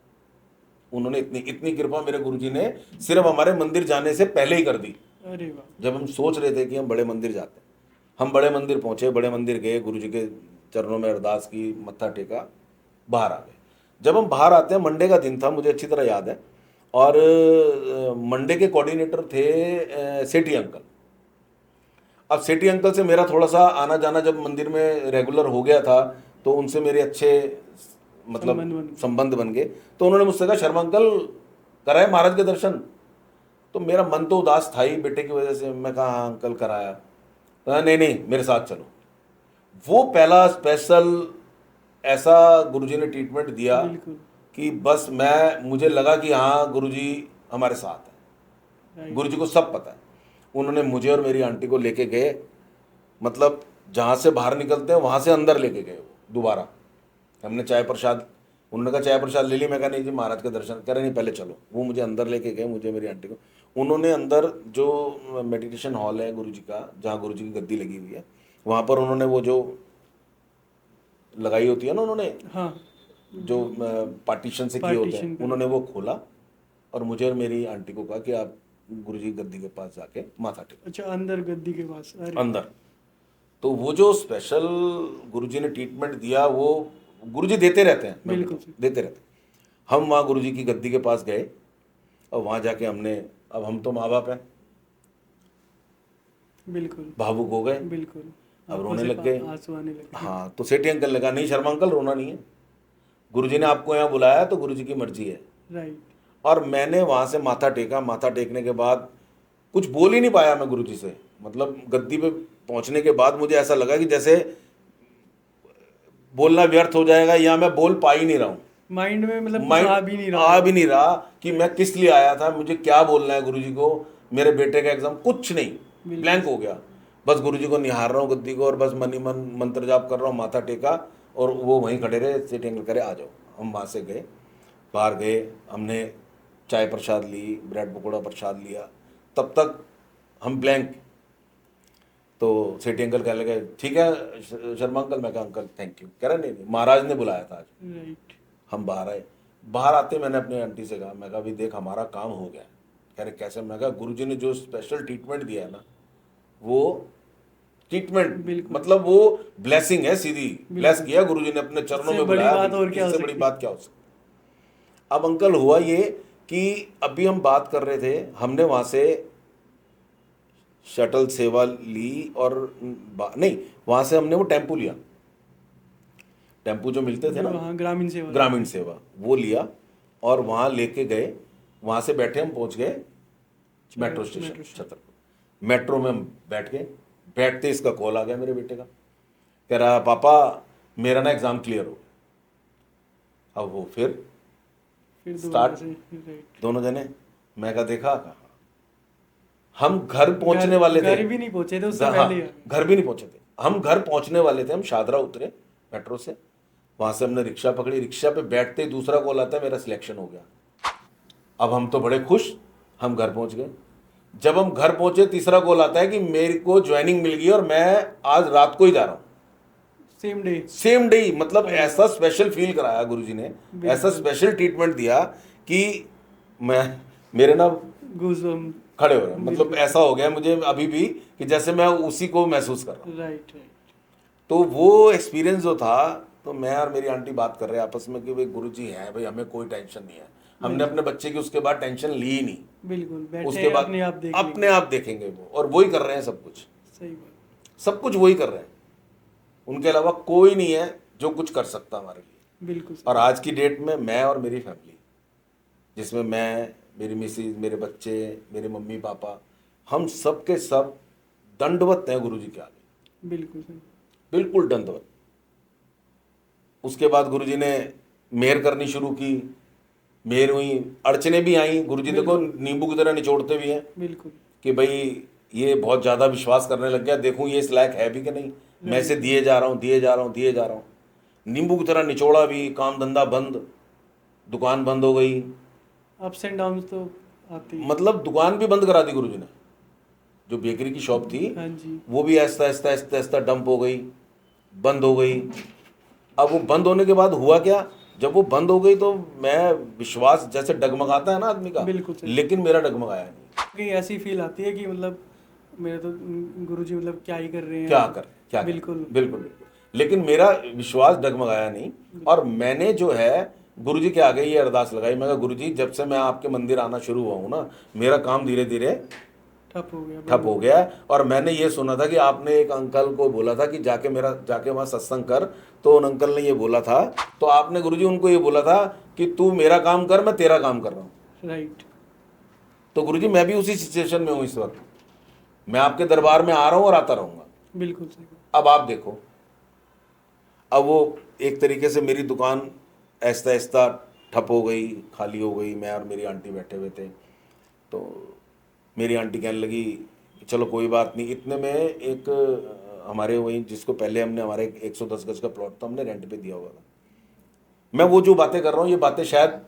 उन्होंने इतनी इतनी कृपा मेरे गुरुजी ने सिर्फ हमारे मंदिर जाने से पहले ही कर दी। अरे वाह। जब हम सोच रहे थे कि हम बड़े मंदिर जाते हैं, हम बड़े मंदिर पहुंचे, बड़े मंदिर गए, गुरुजी के चरणों में अरदास की, मत्था टेका, बाहर आ गए। जब हम बाहर आते हैं, मंडे का दिन था, मुझे अच्छी तरह याद है, और मंडे के कोऑर्डिनेटर थे सेठी अंकल। अब सेठी अंकल से मेरा थोड़ा सा आना जाना जब मंदिर में रेगुलर हो गया था, तो उनसे मेरे अच्छे मतलब संबंध बन गए। तो उन्होंने मुझसे कहा शर्मा अंकल कराए महाराज के दर्शन। तो मेरा मन तो उदास था ही बेटे की वजह से। मैं कहा हाँ अंकल कराया। नहीं नहीं मेरे साथ चलो। वो पहला स्पेशल ऐसा गुरुजी ने ट्रीटमेंट दिया बिल्कुल। कि बस मुझे लगा कि हाँ गुरुजी हमारे साथ है, राइट। गुरुजी को सब पता है। उन्होंने मुझे और मेरी आंटी को लेके गए, मतलब जहाँ से बाहर निकलते हैं वहाँ से अंदर लेके गए वो दोबारा। हमने चाय प्रसाद, उन्होंने कहा चाय प्रसाद ले ली, मैं कहा नहीं जी महाराज के दर्शन करें, नहीं पहले चलो। वो मुझे अंदर लेके गए, मुझे मेरी आंटी को। उन्होंने अंदर जो मेडिटेशन हॉल है गुरुजी का, जहाँ गुरुजी की गद्दी लगी हुई है, वहाँ पर उन्होंने वो जो लगाई होती है ना, उन्होंने हाँ। जो पार्टीशन से किए होते हैं, पार्टीशन का। उन्होंने वो खोला और मुझे और मेरी आंटी को कहा कि आप गुरुजी की गद्दी के पास जाके माथा टेको। अच्छा अंदर गद्दी के पास। अरे अंदर तो वो जो स्पेशल गुरुजी ने ट्रीटमेंट दिया वो गुरुजी देते रहते हैं, मैं बिल्कुल बताऊं, देते रहते हैं। हम वहाँ गुरुजी की गद्दी के पास गए और वहाँ जाके हमने, अब हम तो माँ बाप हैं, बिल्कुल भावुक हो गए, बिल्कुल। अब आंखों रोने से लग गए। आंसू आने लगे। हाँ, तो सेठी अंकल ने कहा नहीं शर्मा अंकल रोना नहीं है, गुरुजी ने आपको यहाँ बुलाया तो गुरुजी की मर्जी है। राइट। और मैंने वहाँ से माथा टेका, माथा टेकने के बाद कुछ बोल ही नहीं पाया मैं गुरुजी से। मतलब गद्दी पे पहुँचने के बाद मुझे ऐसा लगा कि जैसे बोलना व्यर्थ हो जाएगा या मैं बोल पा ही नहीं रहा हूँ। माइंड में मतलब कुछ माइंड आ भी नहीं रहा आ होगा। भी नहीं रहा कि मैं किस लिए आया था, मुझे क्या बोलना है गुरुजी को, मेरे बेटे का एग्जाम, कुछ नहीं, ब्लैंक हो गया। बस गुरुजी को निहार रहा हूँ गद्दी को और बस मन ही मन मंत्र जाप कर रहा हूँ, माथा टेका और वो वहीं खड़े रहे, सेटिंग करे आ जाओ। हम वहाँ से गए, बाहर गए, हमने चाय प्रसाद ली, ब्रेड पकौड़ा प्रसाद लिया, तब तक हम ब्लैंक। तो सेठी अंकल कहने लगे ठीक है शर्मा अंकल। मैं कहा अंकल थैंक यू। कह रहे नहीं महाराज ने बुलाया था आज। राइट। हम बाहर आए, बाहर आते मैंने अपनी आंटी से कहा, मैं कहा अभी देख हमारा काम हो गया है। कह रहे कैसे? मैं कहा गुरुजी ने जो स्पेशल ट्रीटमेंट दिया है ना, वो ट्रीटमेंट बिल्कुल। मतलब वो ब्लेसिंग है, सीधी ब्लेस किया गुरुजी ने, अपने चरणों इससे में बड़ी बुलाया। बात और क्या हो इससे बड़ी सकती बात क्या हो सकती? अब अंकल हुआ ये कि अभी हम बात कर रहे थे, हमने वहां से शटल सेवा ली और नहीं, वहां से हमने वो टेम्पू लिया, टेम्पू जो मिलते थे जो ना, हाँ ग्रामीण सेवा। ग्रामीण सेवा, वो लिया और वहाँ लेके गए। वहाँ से बैठे हम पहुँच गए मेट्रो स्टेशन छतरपुर। मेट्रो में हम बैठ गए, बैठते इसका कॉल आ गया मेरे बेटे का, कह रहा पापा मेरा ना एग्ज़ाम क्लियर हो गया। अब वो फिर दोबारा स्टार्ट, से। राइट। दोनों जने। मैं कहा देखा, कहा हम घर पहुंचने वाले थे, घर भी नहीं पहुंचे थे उससे हाँ पहले ही। घर भी नहीं पहुंचे थे, हम घर पहुंचने वाले थे। हम शादरा उतरे मेट्रो से, वहां से हमने रिक्शा पकड़ी, रिक्शा पे बैठते ही दूसरा कॉल आता है मेरा सिलेक्शन हो गया। अब हम तो बड़े खुश, हम घर पहुंच गए। जब हम घर पहुंचे तीसरा कॉल आता है कि मेरे को ज्वाइनिंग मिल गई और मैं आज रात को ही जा रहा हूं। Same day. सेम डे, मतलब ऐसा स्पेशल फील कराया गुरुजी ने, ऐसा स्पेशल ट्रीटमेंट दिया कि मैं, मेरे ना गूज़बम्प। खड़े हो रहे हैं। मतलब ऐसा हो गया मुझे अभी भी कि जैसे मैं उसी को महसूस कर रहा हूँ। Right right. तो वो एक्सपीरियंस जो था, तो मैं और मेरी आंटी बात कर रहे हैं आपस में कि भाई गुरुजी हैं भाई, हमें कोई टेंशन नहीं है। हमने अपने बच्चे की उसके बाद टेंशन ली ही नहीं। बिल्कुल बैठे उसके बाद अपने आप देख अपने आप देखेंगे वो, और वही कर रहे हैं सब कुछ, सही बात। सब कुछ वही कर रहे हैं। उनके अलावा कोई नहीं है जो कुछ कर सकता हमारे लिए। बिल्कुल सही। और आज की डेट में मैं और मेरी फैमिली, जिसमें मैं, मेरी मिसेज, मेरे बच्चे, मेरे मम्मी पापा, हम सब के सब दंडवत हैं गुरुजी के आगे, बिल्कुल सही। बिल्कुल दंडवत। उसके बाद गुरुजी ने मेहर करनी शुरू की, मेहर हुई, अड़चने भी आई। गुरुजी देखो नींबू की तरह निचोड़ते भी हैं बिल्कुल। कि भाई ये बहुत ज़्यादा विश्वास करने लग गया, देखूं ये इस लायक है भी कि नहीं। मैं इसे दिए जा रहा हूँ, दिए जा रहा हूँ, दिए जा रहा हूँ। नींबू की तरह निचोड़ा भी, काम धंधा बंद, दुकान बंद हो गई, अप्स एंड डाउन्स तो आती है। मतलब दुकान भी बंद करा दी गुरुजी ने। जो बेकरी की शॉप थी हाँ जी। वो भी ऐसा ऐसा ऐसा ऐसा डंप हो गई, बंद हो गई। अब वो बंद होने के बाद हुआ क्या, जब वो बंद हो गई तो मैं, विश्वास जैसे डगमगाता है ना आदमी का, बिल्कुल सही। लेकिन मेरा डगमगाया नहीं। कहीं ऐसी फील आती है कि मतलब मेरे तो गुरुजी मतलब क्या ही कर रहे हैं। क्या कर, क्या बिल्कुल बिल्कुल बिल्कुल, लेकिन मेरा विश्वास डगमगाया नहीं। और मैंने जो है गुरुजी के आगे ये अरदास लगाई, मैं कहा गुरुजी जब से मैं आपके मंदिर आना शुरू हुआ हूँ ना, मेरा काम धीरे धीरे ठप हो गया। ठप हो गया है। और मैंने ये सुना था कि आपने एक अंकल को बोला था कि जाके वहाँ सत्संग कर, तो उन अंकल ने ये बोला था, तो आपने गुरुजी उनको ये बोला था कि तू मेरा काम कर, मैं तेरा काम कर रहा हूँ। राइट। तो गुरुजी मैं भी उसी सिचुएशन में हूँ इस वक्त, मैं आपके दरबार में आ रहा हूँ और आता रहूँगा। बिल्कुल सही। अब आप देखो, अब वो एक तरीके से मेरी दुकान ऐसा ऐसा ठप हो गई, खाली हो गई। मैं और मेरी आंटी बैठे हुए थे, तो मेरी आंटी कहने लगी चलो कोई बात नहीं। इतने में एक हमारे वहीं, जिसको पहले हमने, हमारे 110 गज का प्लॉट था, हमने रेंट पे दिया हुआ था। मैं वो जो बातें कर रहा हूँ, ये बातें शायद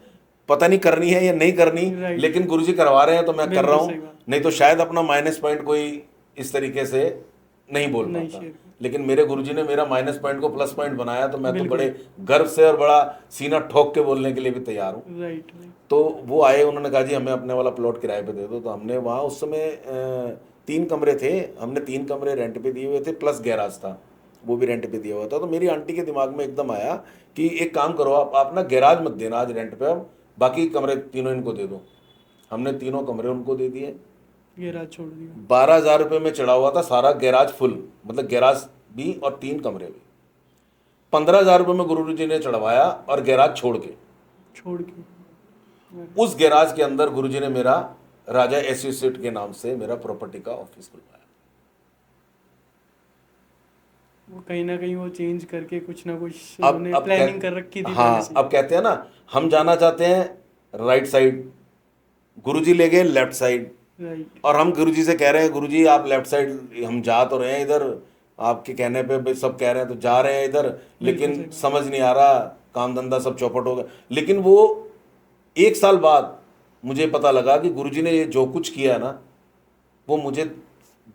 पता नहीं करनी है या नहीं करनी, लेकिन गुरुजी करवा रहे हैं तो मैं कर रहा हूँ। नहीं तो शायद अपना माइनस पॉइंट कोई इस तरीके से नहीं बोल पाता, लेकिन मेरे गुरुजी ने मेरा माइनस पॉइंट को प्लस पॉइंट बनाया, तो मैं तो बड़े गर्व से और बड़ा सीना ठोक के बोलने के लिए भी तैयार हूँ। राइट। तो वो आए, उन्होंने कहा जी हमें अपने वाला प्लॉट किराए पे दे दो। तो हमने वहाँ उस समय 3 कमरे थे, हमने 3 कमरे रेंट पे दिए हुए थे, प्लस गैराज था, वो भी रेंट पे दिया हुआ था। तो मेरी आंटी के दिमाग में एकदम आया कि एक काम करो, आप ना गैराज मत देना आज रेंट पे, अब बाकी कमरे तीनों इनको दे दो। हमने तीनों कमरे उनको दे दिए। गैराज छोड़ दिया। 12,000 रुपये में चढ़ा हुआ था सारा गैराज फुल, मतलब गैराज भी और 3 कमरे भी। 15,000 रुपये में गुरु जी ने चढ़वाया और गैराज छोड़ के। छोड़ के उस गैराज के अंदर गुरुजी ने मेरा राजा एसोसिएट के नाम से मेरा प्रॉपर्टी का ऑफिस खुलवाया। वो कहीं ना कहीं वो चेंज करके कुछ ना कुछ अब उन्होंने अब प्लानिंग कर रखी थी हाँ, पहले से। अब कहते हैं ना, हम जाना चाहते हैं राइट साइड, गुरुजी ले गए लेफ्ट साइड, राइट। और हम गुरुजी से कह रहे हैं गुरुजी आप लेफ्ट साइड, हम जा तो रहे हैं इधर, आपके कहने पे भी सब कह रहे हैं तो जा रहे हैं इधर, लेकिन सही बात। समझ नहीं आ रहा, काम धंधा सब चौपट हो गया। लेकिन वो 1 साल बाद मुझे पता लगा कि गुरुजी ने ये जो कुछ किया ना, वो मुझे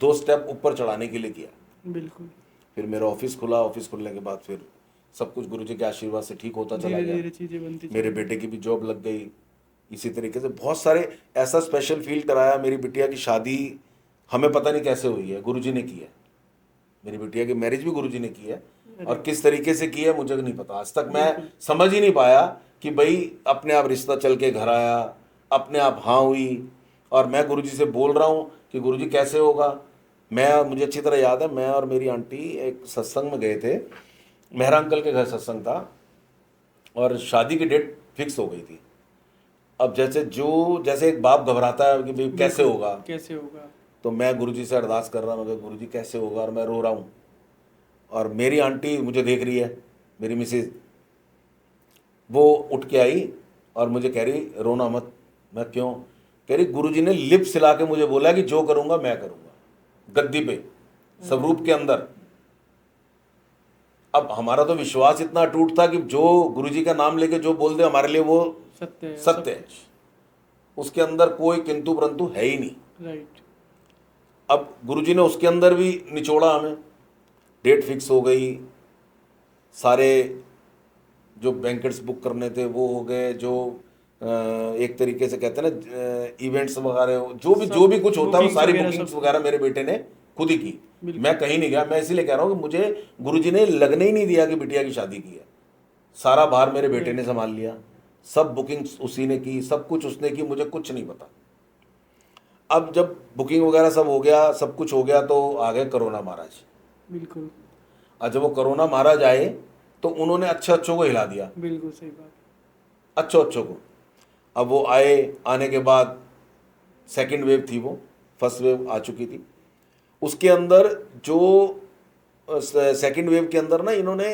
2 स्टेप ऊपर चढ़ाने के लिए किया। बिल्कुल। फिर मेरा ऑफिस खुला, ऑफिस खुलने के बाद फिर सब कुछ गुरुजी के आशीर्वाद से ठीक होता चला धीरे गया। धीरे चीजें बनती मेरे बेटे की भी जॉब लग गई। इसी तरीके से बहुत सारे ऐसा स्पेशल फील कराया। मेरी बिटिया की शादी हमें पता नहीं कैसे हुई है, गुरुजी ने की है। मेरी बिटिया की मैरिज भी गुरुजी ने की है, और किस तरीके से की है मुझे नहीं पता। आज तक मैं समझ ही नहीं पाया कि भाई अपने आप रिश्ता चल के घर आया, अपने आप हाँ हुई, और मैं गुरुजी से बोल रहा हूँ कि गुरुजी कैसे होगा। मुझे अच्छी तरह याद है, मैं और मेरी आंटी एक सत्संग में गए थे, मेहरा अंकल के घर सत्संग था, और शादी की डेट फिक्स हो गई थी। अब जैसे एक बाप घबराता है कि भाई कैसे होगा, कैसे होगा। तो मैं गुरुजी से अरदास कर रहा हूँ, मैं गुरुजी कैसे होगा, और मैं रो रहा हूँ। और मेरी आंटी मुझे देख रही है, मेरी मिसेज, वो उठ के आई और मुझे कह रही रोना मत। मैं क्यों? कह रही गुरुजी ने लिप सिला के मुझे बोला कि जो करूँगा मैं करूँगा, गद्दी पे स्वरूप के अंदर। अब हमारा तो विश्वास इतना अटूट था कि जो गुरुजी का नाम लेके जो बोल दे हमारे लिए वो सत्य है। सत्य है, उसके अंदर कोई किंतु परंतु है ही नहीं। राइट। अब गुरुजी ने उसके अंदर भी निचोड़ा हमें, डेट फिक्स हो गई, सारे जो बैंकेट्स बुक करने थे वो हो गए, जो एक तरीके से कहते हैं ना इवेंट्स वगैरह, जो भी कुछ होता है वो सारी बुकिंग्स वगैरह मेरे बेटे ने खुद ही की। मैं कहीं नहीं गया। मैं इसीलिए कह रहा हूँ कि मुझे गुरुजी ने लगने ही नहीं दिया कि बिटिया की शादी की है। सारा भार मेरे बेटे ने संभाल लिया, सब बुकिंग्स उसी ने की, सब कुछ उसने की, मुझे कुछ नहीं पता। अब जब बुकिंग वगैरह सब हो गया, सब कुछ हो गया, तो आ गए कोरोना महाराज। बिल्कुल। और जब वो कोरोना महाराज आए तो उन्होंने अच्छों को हिला दिया, बिल्कुल सही बात। अच्छों को। अब वो आने के बाद सेकंड वेव थी, वो फर्स्ट वेव आ चुकी थी। उसके अंदर जो सेकंड वेव के अंदर ना इन्होंने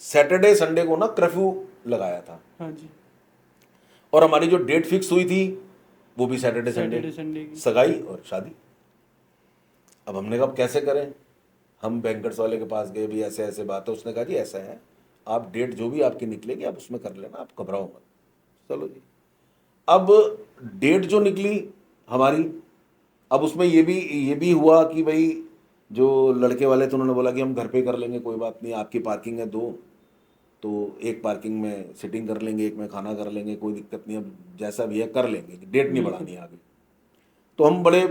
सैटरडे संडे को ना कर्फ्यू लगाया था। हाँ जी। और हमारी जो डेट फिक्स हुई थी वो भी सैटरडे संडे की सगाई और शादी। अब हमने कहा कैसे करें। हम बैंकर्स वाले के पास गए, भी ऐसे ऐसे बात है। उसने कहा जी ऐसा है, आप डेट जो भी आपकी निकलेगी आप उसमें कर लेना, आप घबराओ मत। चलो जी। अब डेट जो निकली हमारी, अब उसमें ये भी हुआ कि भाई जो लड़के वाले थे उन्होंने बोला कि हम घर पे कर लेंगे, कोई बात नहीं, आपकी पार्किंग है 2, तो एक पार्किंग में सिटिंग कर लेंगे, एक में खाना कर लेंगे, कोई दिक्कत नहीं, अब जैसा भी है कर लेंगे, डेट नहीं बढ़ानी है आगे। तो हम बड़े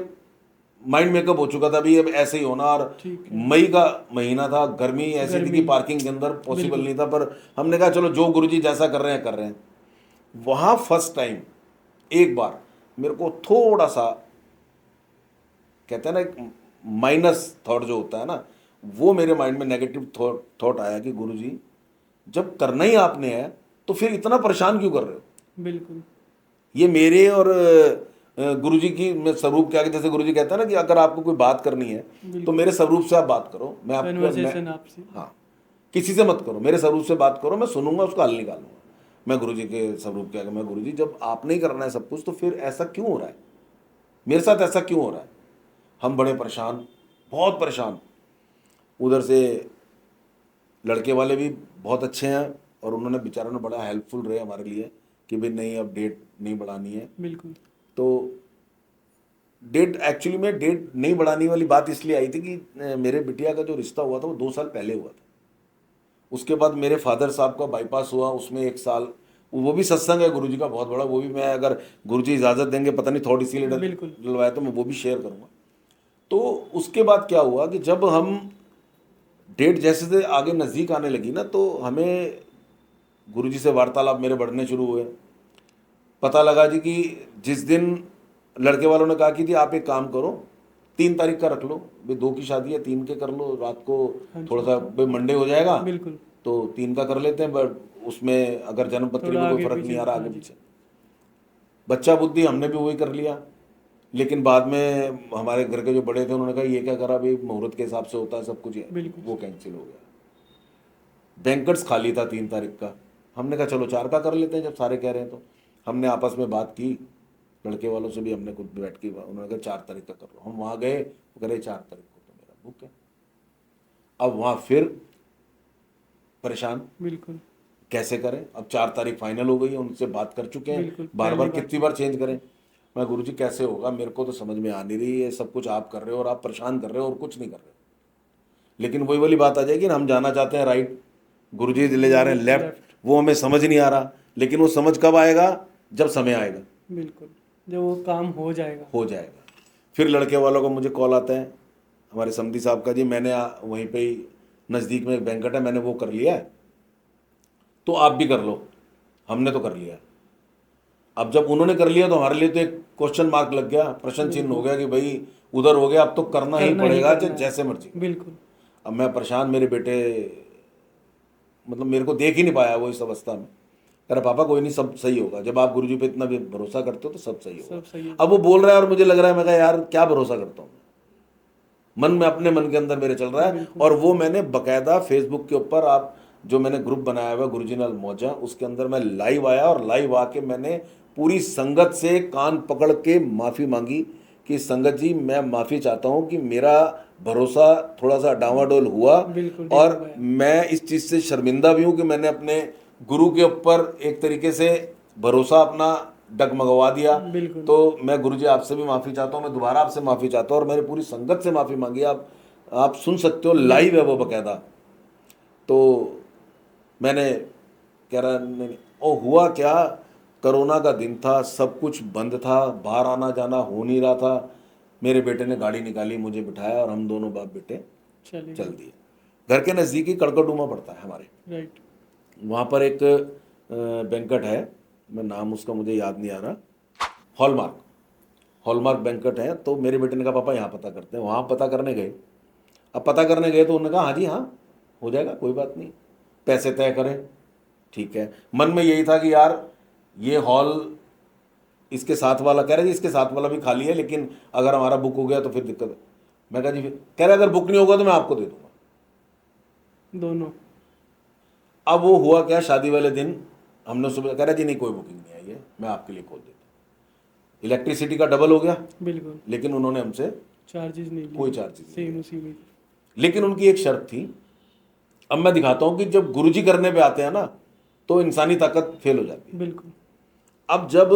माइंड मेकअप हो चुका था भी अब ऐसे ही होना। और मई का महीना था, गर्मी ऐसी थी कि पार्किंग के अंदर पॉसिबल नहीं था, पर हमने कहा चलो जो गुरुजी जैसा कर रहे हैं कर रहे हैं। वहाँ फर्स्ट टाइम एक बार मेरे को थोड़ा सा कहते हैं ना एक माइनस थॉट जो होता है ना, वो मेरे माइंड में नेगेटिव थॉट आया कि गुरुजी जब करना ही आपने है तो फिर इतना परेशान क्यों कर रहे हो। बिल्कुल। ये मेरे और गुरुजी की मैं स्वरूप के आगे, जैसे गुरुजी कहता है ना कि अगर आपको कोई बात करनी है तो मेरे स्वरूप से आप बात करो, मैं आपसे हाँ किसी से मत करो, मेरे स्वरूप से बात करो, मैं सुनूंगा, उसका हल निकालूंगा। मैं गुरुजी के स्वरूप के आगे, मैं गुरुजी जब आपने ही करना है सब कुछ तो फिर ऐसा क्यों हो रहा है, मेरे साथ ऐसा क्यों हो रहा है। हम बड़े परेशान, बहुत परेशान। उधर से लड़के वाले भी बहुत अच्छे हैं और उन्होंने बेचारों ने बड़ा हेल्पफुल रहे हमारे लिए कि भाई नहीं अब डेट नहीं बढ़ानी है। बिल्कुल। तो डेट एक्चुअली में डेट नहीं बढ़ाने वाली बात इसलिए आई थी कि मेरे बिटिया का जो रिश्ता हुआ था वो 2 साल पहले हुआ था। उसके बाद मेरे फादर साहब का बाईपास हुआ, उसमें 1 साल वो भी सत्संग है गुरुजी का बहुत बड़ा, वो भी मैं अगर गुरुजी इजाज़त देंगे, पता नहीं थॉट इसीलिए बिल्कुल। डलवाया तो मैं वो भी शेयर करूँगा। तो उसके बाद क्या हुआ कि जब हम डेट जैसे से आगे नज़दीक आने लगी ना, तो हमें गुरुजी से वार्तालाप मेरे बढ़ने शुरू हुए। पता लगा जी कि जिस दिन लड़के वालों ने कहा कि जी आप एक काम करो, 3 तारीख का रख लो, भाई 2 की शादी है, 3 के कर लो, रात को हाँ जी। थोड़ा सा भाई मंडे हो जाएगा, बिल्कुल। तो 3 का कर लेते हैं, बट उसमें अगर जन्मपत्री थोड़ा में कोई आगे फर्क पीछे, नहीं आ रहा हाँ आगे जी। पीछे। बच्चा बुद्धि हमने भी वही कर लिया, लेकिन बाद में हमारे घर के जो बड़े थे उन्होंने कहा ये क्या करा भाई, मुहूर्त के हिसाब से होता है सब कुछ, बिल्कुल। वो कैंसिल हो गया। बैंकर्स खाली था 3 तारीख का, हमने कहा चलो 4 का कर लेते हैं जब सारे कह रहे हैं। तो हमने आपस में बात की, लड़के वालों से भी हमने खुद बैठ की, उन्होंने कहा 4 तारीख का कर लो। हम वहाँ गए, वो कह रहे 4 तारीख को तो मेरा बुक है। अब वहाँ फिर परेशान, बिल्कुल। कैसे करें, अब 4 तारीख फाइनल हो गई है, उनसे बात कर चुके हैं, बिल्कुल, बार बार पहली बात कितनी बार चेंज करें। मैं गुरुजी कैसे होगा, मेरे को तो समझ में आ नहीं रही है, सब कुछ आप कर रहे हो और आप परेशान कर रहे हो और कुछ नहीं कर रहे हो। लेकिन वही वाली बात आ जाएगी ना, हम जाना चाहते हैं राइट, गुरुजी ले जा रहे हैं लेफ्ट, वो हमें समझ नहीं आ रहा। लेकिन वो समझ कब आएगा, जब समय आएगा, बिल्कुल, जब वो काम हो जाएगा। हो जाएगा। फिर लड़के वालों का मुझे कॉल आता है, हमारे समधी साहब का, जी मैंने वहीं पे ही नज़दीक में एक बैंकट है, मैंने वो कर लिया है, तो आप भी कर लो। हमने तो कर लिया। अब जब उन्होंने कर लिया तो हमारे लिए तो एक क्वेश्चन मार्क लग गया, प्रश्न चिन्ह हो गया कि भाई उधर हो गया, अब तो करना ही पड़ेगा करना है। जैसे मर्जी। बिल्कुल। अब मैं परेशान, मेरे बेटे मतलब मेरे को देख ही नहीं पाया वो इस अवस्था में, कह रहा पापा कोई नहीं, सब सही होगा, जब आप गुरुजी पे इतना भी भरोसा करते हो तो सब सही होगा। सब सही है। अब वो बोल रहा है और मुझे लग रहा है, मैं कहा यार क्या भरोसा करता हूँ, मन में अपने मन के अंदर मेरे चल रहा है। बिल्कुल। और वो मैंने बकायदा फेसबुक के ऊपर, आप जो मैंने ग्रुप बनाया हुआ गुरुजीनल मौजा, उसके अंदर मैं लाइव आया और लाइव आके मैंने पूरी संगत से कान पकड़ के माफ़ी मांगी कि संगत जी मैं माफ़ी चाहता हूँ कि मेरा भरोसा थोड़ा सा डावाडोल हुआ, बिल्कुल, और ठीक है। मैं इस चीज़ से शर्मिंदा भी हूँ कि मैंने अपने गुरु के ऊपर एक तरीके से भरोसा अपना डगमगवा दिया। बिल्कुल। तो मैं गुरुजी आपसे भी माफ़ी चाहता हूँ, मैं दोबारा आपसे माफ़ी चाहता हूँ और मेरी पूरी संगत से माफ़ी मांगी। आप सुन सकते हो, लाइव है वो बकायदा। तो मैंने कह रहा नहीं, और हुआ क्या, कोरोना का दिन था, सब कुछ बंद था, बाहर आना जाना हो नहीं रहा था। मेरे बेटे ने गाड़ी निकाली, मुझे बिठाया और हम दोनों बाप बेटे चलिए। चल दिए। घर के नज़दीक ही कड़कड़डूमा पड़ता है हमारे, राइट। वहाँ पर एक बैंकट है, मैं नाम उसका मुझे याद नहीं आ रहा, हॉलमार्क बैंकट है। तो मेरे बेटे ने कहा पापा यहाँ पता करते हैं, वहाँ पता करने गए। अब पता करने गए तो उन्होंने कहा हाँ जी हाँ हो जाएगा, कोई बात नहीं, पैसे तय करें, ठीक है। मन में यही था कि यार ये हॉल इसके साथ वाला, कह रहे जी इसके साथ वाला भी खाली है, लेकिन अगर हमारा बुक हो गया तो फिर दिक्कत है। मैं कहा जी फिर, कह रहे अगर बुक नहीं होगा तो मैं आपको दे दूंगा दोनों। अब वो हुआ क्या, शादी वाले दिन हमने सुबह, कह रहा जी नहीं कोई बुकिंग नहीं आई है, मैं आपके लिए खोल देता हूँ। इलेक्ट्रिसिटी का डबल हो गया, बिल्कुल। लेकिन उन्होंने हमसे चार्जेस नहीं लिए। कोई चार्जेस नहीं सेम लिया। उसी में। लेकिन उनकी एक शर्त थी, अब मैं दिखाता हूँ कि जब गुरुजी करने पे आते हैं ना तो इंसानी ताकत फेल हो जाती है। बिल्कुल। अब जब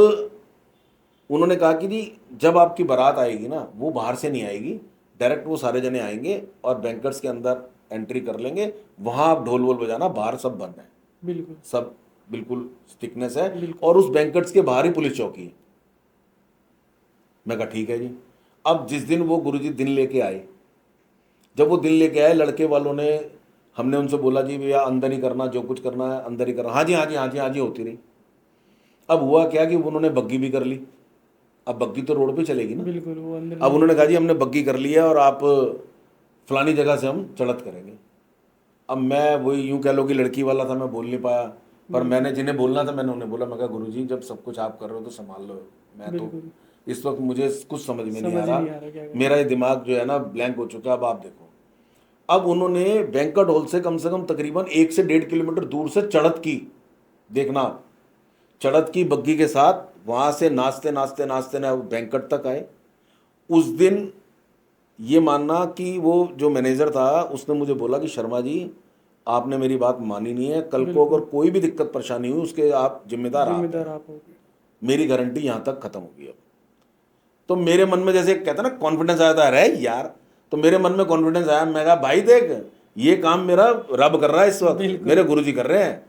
उन्होंने कहा कि जी जब आपकी बारात आएगी ना, वो बाहर से नहीं आएगी, डायरेक्ट वो सारे जने आएंगे और बैंकर्स के अंदर एंट्री कर लेंगे, वहाँ आप ढोल वोल बजाना, बाहर सब बंद है, बिल्कुल। सब बिल्कुल स्टिकनेस है, बिल्कुल। और उस बैंकर्स के बाहर ही पुलिस चौकी है। मैं कहा ठीक है जी। अब जिस दिन वो गुरुजी दिन लेके आए, जब वो दिन लेके आए, लड़के वालों ने, हमने उनसे बोला जी भैया अंदर ही करना, जो कुछ करना है अंदर ही करना, हाँ जी हाँ जी हाँ जी हाँ जी होती रही। अब हुआ क्या कि उन्होंने बग्गी भी कर ली, अब बग्गी तो रोड पे चलेगी ना। बिल्कुल, वो अंदर। अब उन्होंने कहा जी हमने बग्गी कर ली है और आप फलानी जगह से हम चढ़त करेंगे। अब मैं वही यूं कह लो कि लड़की वाला था, मैं बोल नहीं पाया, पर मैंने जिन्हें बोलना था मैंने उन्हें बोला। मैं कहा गुरुजी जब सब कुछ आप कर रहे हो तो संभाल लो, मैं तो बिल्कुल। इस वक्त मुझे कुछ समझ में नहीं आ समझ ही रहा, नहीं आ रहा क्या करें। मेरा ये दिमाग जो है ना ब्लैंक हो चुका है, अब आप देखो। अब उन्होंने बैंकट हॉल से कम तकरीबन 1 से 1.5 किलोमीटर दूर से चढ़त की, देखना आप, चढ़त की बग्गी के साथ, वहाँ से नाचते नाचते नाचते ना बैंकट तक आए। उस दिन ये मानना कि वो जो मैनेजर था उसने मुझे बोला कि शर्मा जी आपने मेरी बात मानी नहीं है, कल को अगर कोई भी दिक्कत परेशानी हुई उसके आप जिम्मेदार आप हैं। आप हो गए। मेरी गारंटी यहाँ तक खत्म होगी। अब तो मेरे मन में जैसे कहता ना कॉन्फिडेंस आया था, अरे यार, तो मेरे मन में कॉन्फिडेंस आया। मैं कहा भाई देख, ये काम मेरा रब कर रहा है इस वक्त, बिल्कुल। मेरे गुरुजी कर रहे हैं,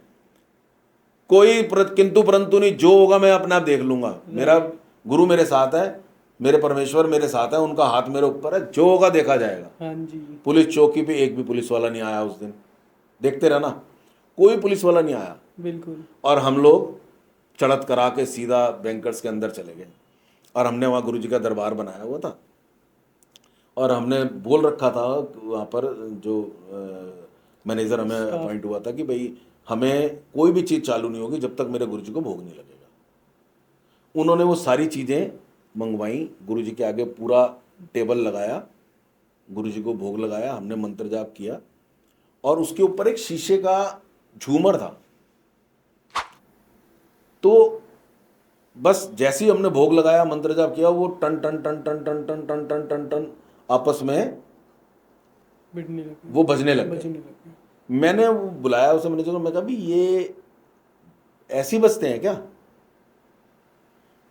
किंतु परंतु नहीं, जो होगा मैं अपने आप देख लूंगा। मेरा गुरु मेरे साथ है, मेरे परमेश्वर मेरे साथ है, उनका हाथ मेरे ऊपर है, जो होगा देखा जाएगा। हाँ जी। पुलिस चौकी पे एक भी पुलिस वाला नहीं आया उस दिन, देखते रहना, कोई पुलिस वाला नहीं आया। बिल्कुल। और हम लोग चढ़त करा के सीधा बैंकर्स के अंदर चले गए और हमने वहाँ गुरुजी का दरबार बनाया हुआ था और हमने बोल रखा था वहाँ पर जो मैनेजर हमें अपॉइंट हुआ था कि भाई हमें कोई भी चीज़ चालू नहीं होगी जब तक मेरे गुरुजी को भोग नहीं लगेगा। उन्होंने वो सारी चीज़ें मंगवाई, गुरुजी के आगे पूरा टेबल लगाया, गुरुजी को भोग लगाया, हमने मंत्र जाप किया और उसके ऊपर एक शीशे का झूमर था। तो बस जैसे ही हमने भोग लगाया, मंत्र जाप किया, वो टन टन टन टन टन टन टन टन टन टन आपस में बिजने लगे, वो बजने लग बजने गए। लगे। मैंने वो बुलाया उसे, मैंने मैं कहा भी ये ऐसे ही बजते हैं क्या?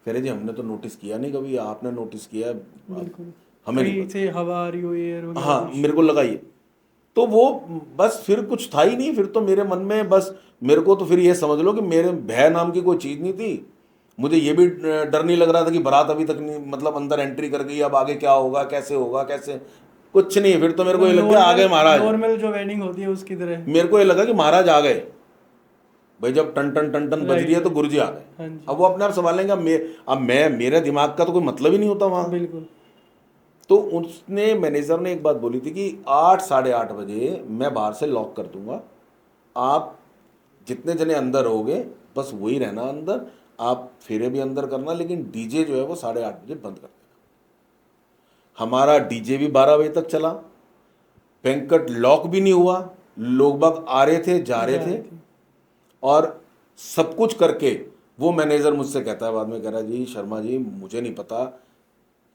कह रहे जी हमने तो नोटिस किया नहीं कभी, आपने नोटिस किया? बिल्कुल। हमें नहीं कहीं पता। से हवा आ रही हो, एयर वगैरह हाँ कुछ। मेरे को लगा ये, तो वो बस फिर कुछ था ही नहीं। फिर तो मेरे मन में बस, मेरे को तो फिर ये समझ लो कि मेरे भय नाम की कोई चीज़ नहीं थी। मुझे ये भी डर नहीं लग रहा था कि बारात अभी तक नहीं, मतलब अंदर एंट्री कर गई, अब आगे क्या होगा, कैसे, कुछ नहीं। फिर तो मेरे को ये लग गया आ गए महाराज। नॉर्मल जो वेडिंग होती है उसकी तरह। मेरे को ये लगा कि महाराज आ गए भाई, जब टन टन टन टन बज रही है तो गुरुजी आ गए। हाँ जी। अब वो अपने आप संभालेंगे। अब मैं मेरे दिमाग का तो कोई मतलब ही नहीं होता वहाँ। बिल्कुल। तो उसने, मैनेजर ने एक बात बोली थी कि 8 साढ़े 8 बजे मैं बाहर से लॉक कर दूंगा, आप जितने जने अंदर होगे बस वही रहना अंदर, आप फेरे भी अंदर करना, लेकिन डीजे जो है वो 8:30 बजे बंद कर देना। हमारा डीजे भी 12 बजे तक चला, बैंक्वेट लॉक भी नहीं हुआ, लोग बाग आ रहे थे जा रहे थे, और सब कुछ करके वो मैनेजर मुझसे कहता है बाद में, कह रहा जी शर्मा जी मुझे नहीं पता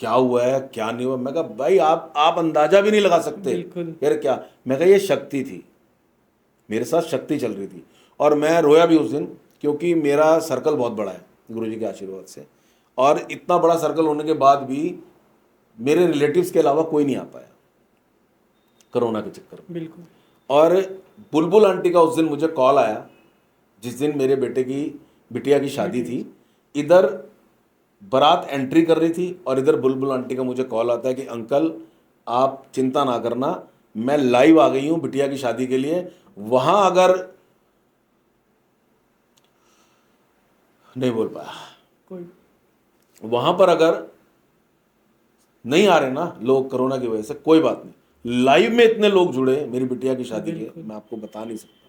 क्या हुआ है क्या नहीं हुआ। मैं कहा भाई आप अंदाजा भी नहीं लगा सकते। बिल्कुल। यार क्या? मैं कहा ये शक्ति थी, मेरे साथ शक्ति चल रही थी। और मैं रोया भी उस दिन, क्योंकि मेरा सर्कल बहुत बड़ा है गुरुजी के आशीर्वाद से, और इतना बड़ा सर्कल होने के बाद भी मेरे रिलेटिव्स के अलावा कोई नहीं आ पाया कोरोना के चक्कर में। बिल्कुल। और बुलबुल आंटी का उस दिन मुझे कॉल आया, जिस दिन मेरे बिटिया की शादी थी। इधर बारात एंट्री कर रही थी और इधर बुलबुल आंटी का मुझे कॉल आता है कि अंकल आप चिंता ना करना, मैं लाइव आ गई हूं बिटिया की शादी के लिए, वहां अगर नहीं बोल पाया, कोई वहां पर अगर नहीं आ रहे ना लोग कोरोना की वजह से, कोई बात नहीं, लाइव में इतने लोग जुड़े मेरी बिटिया की शादी के, मैं आपको बता नहीं सकता।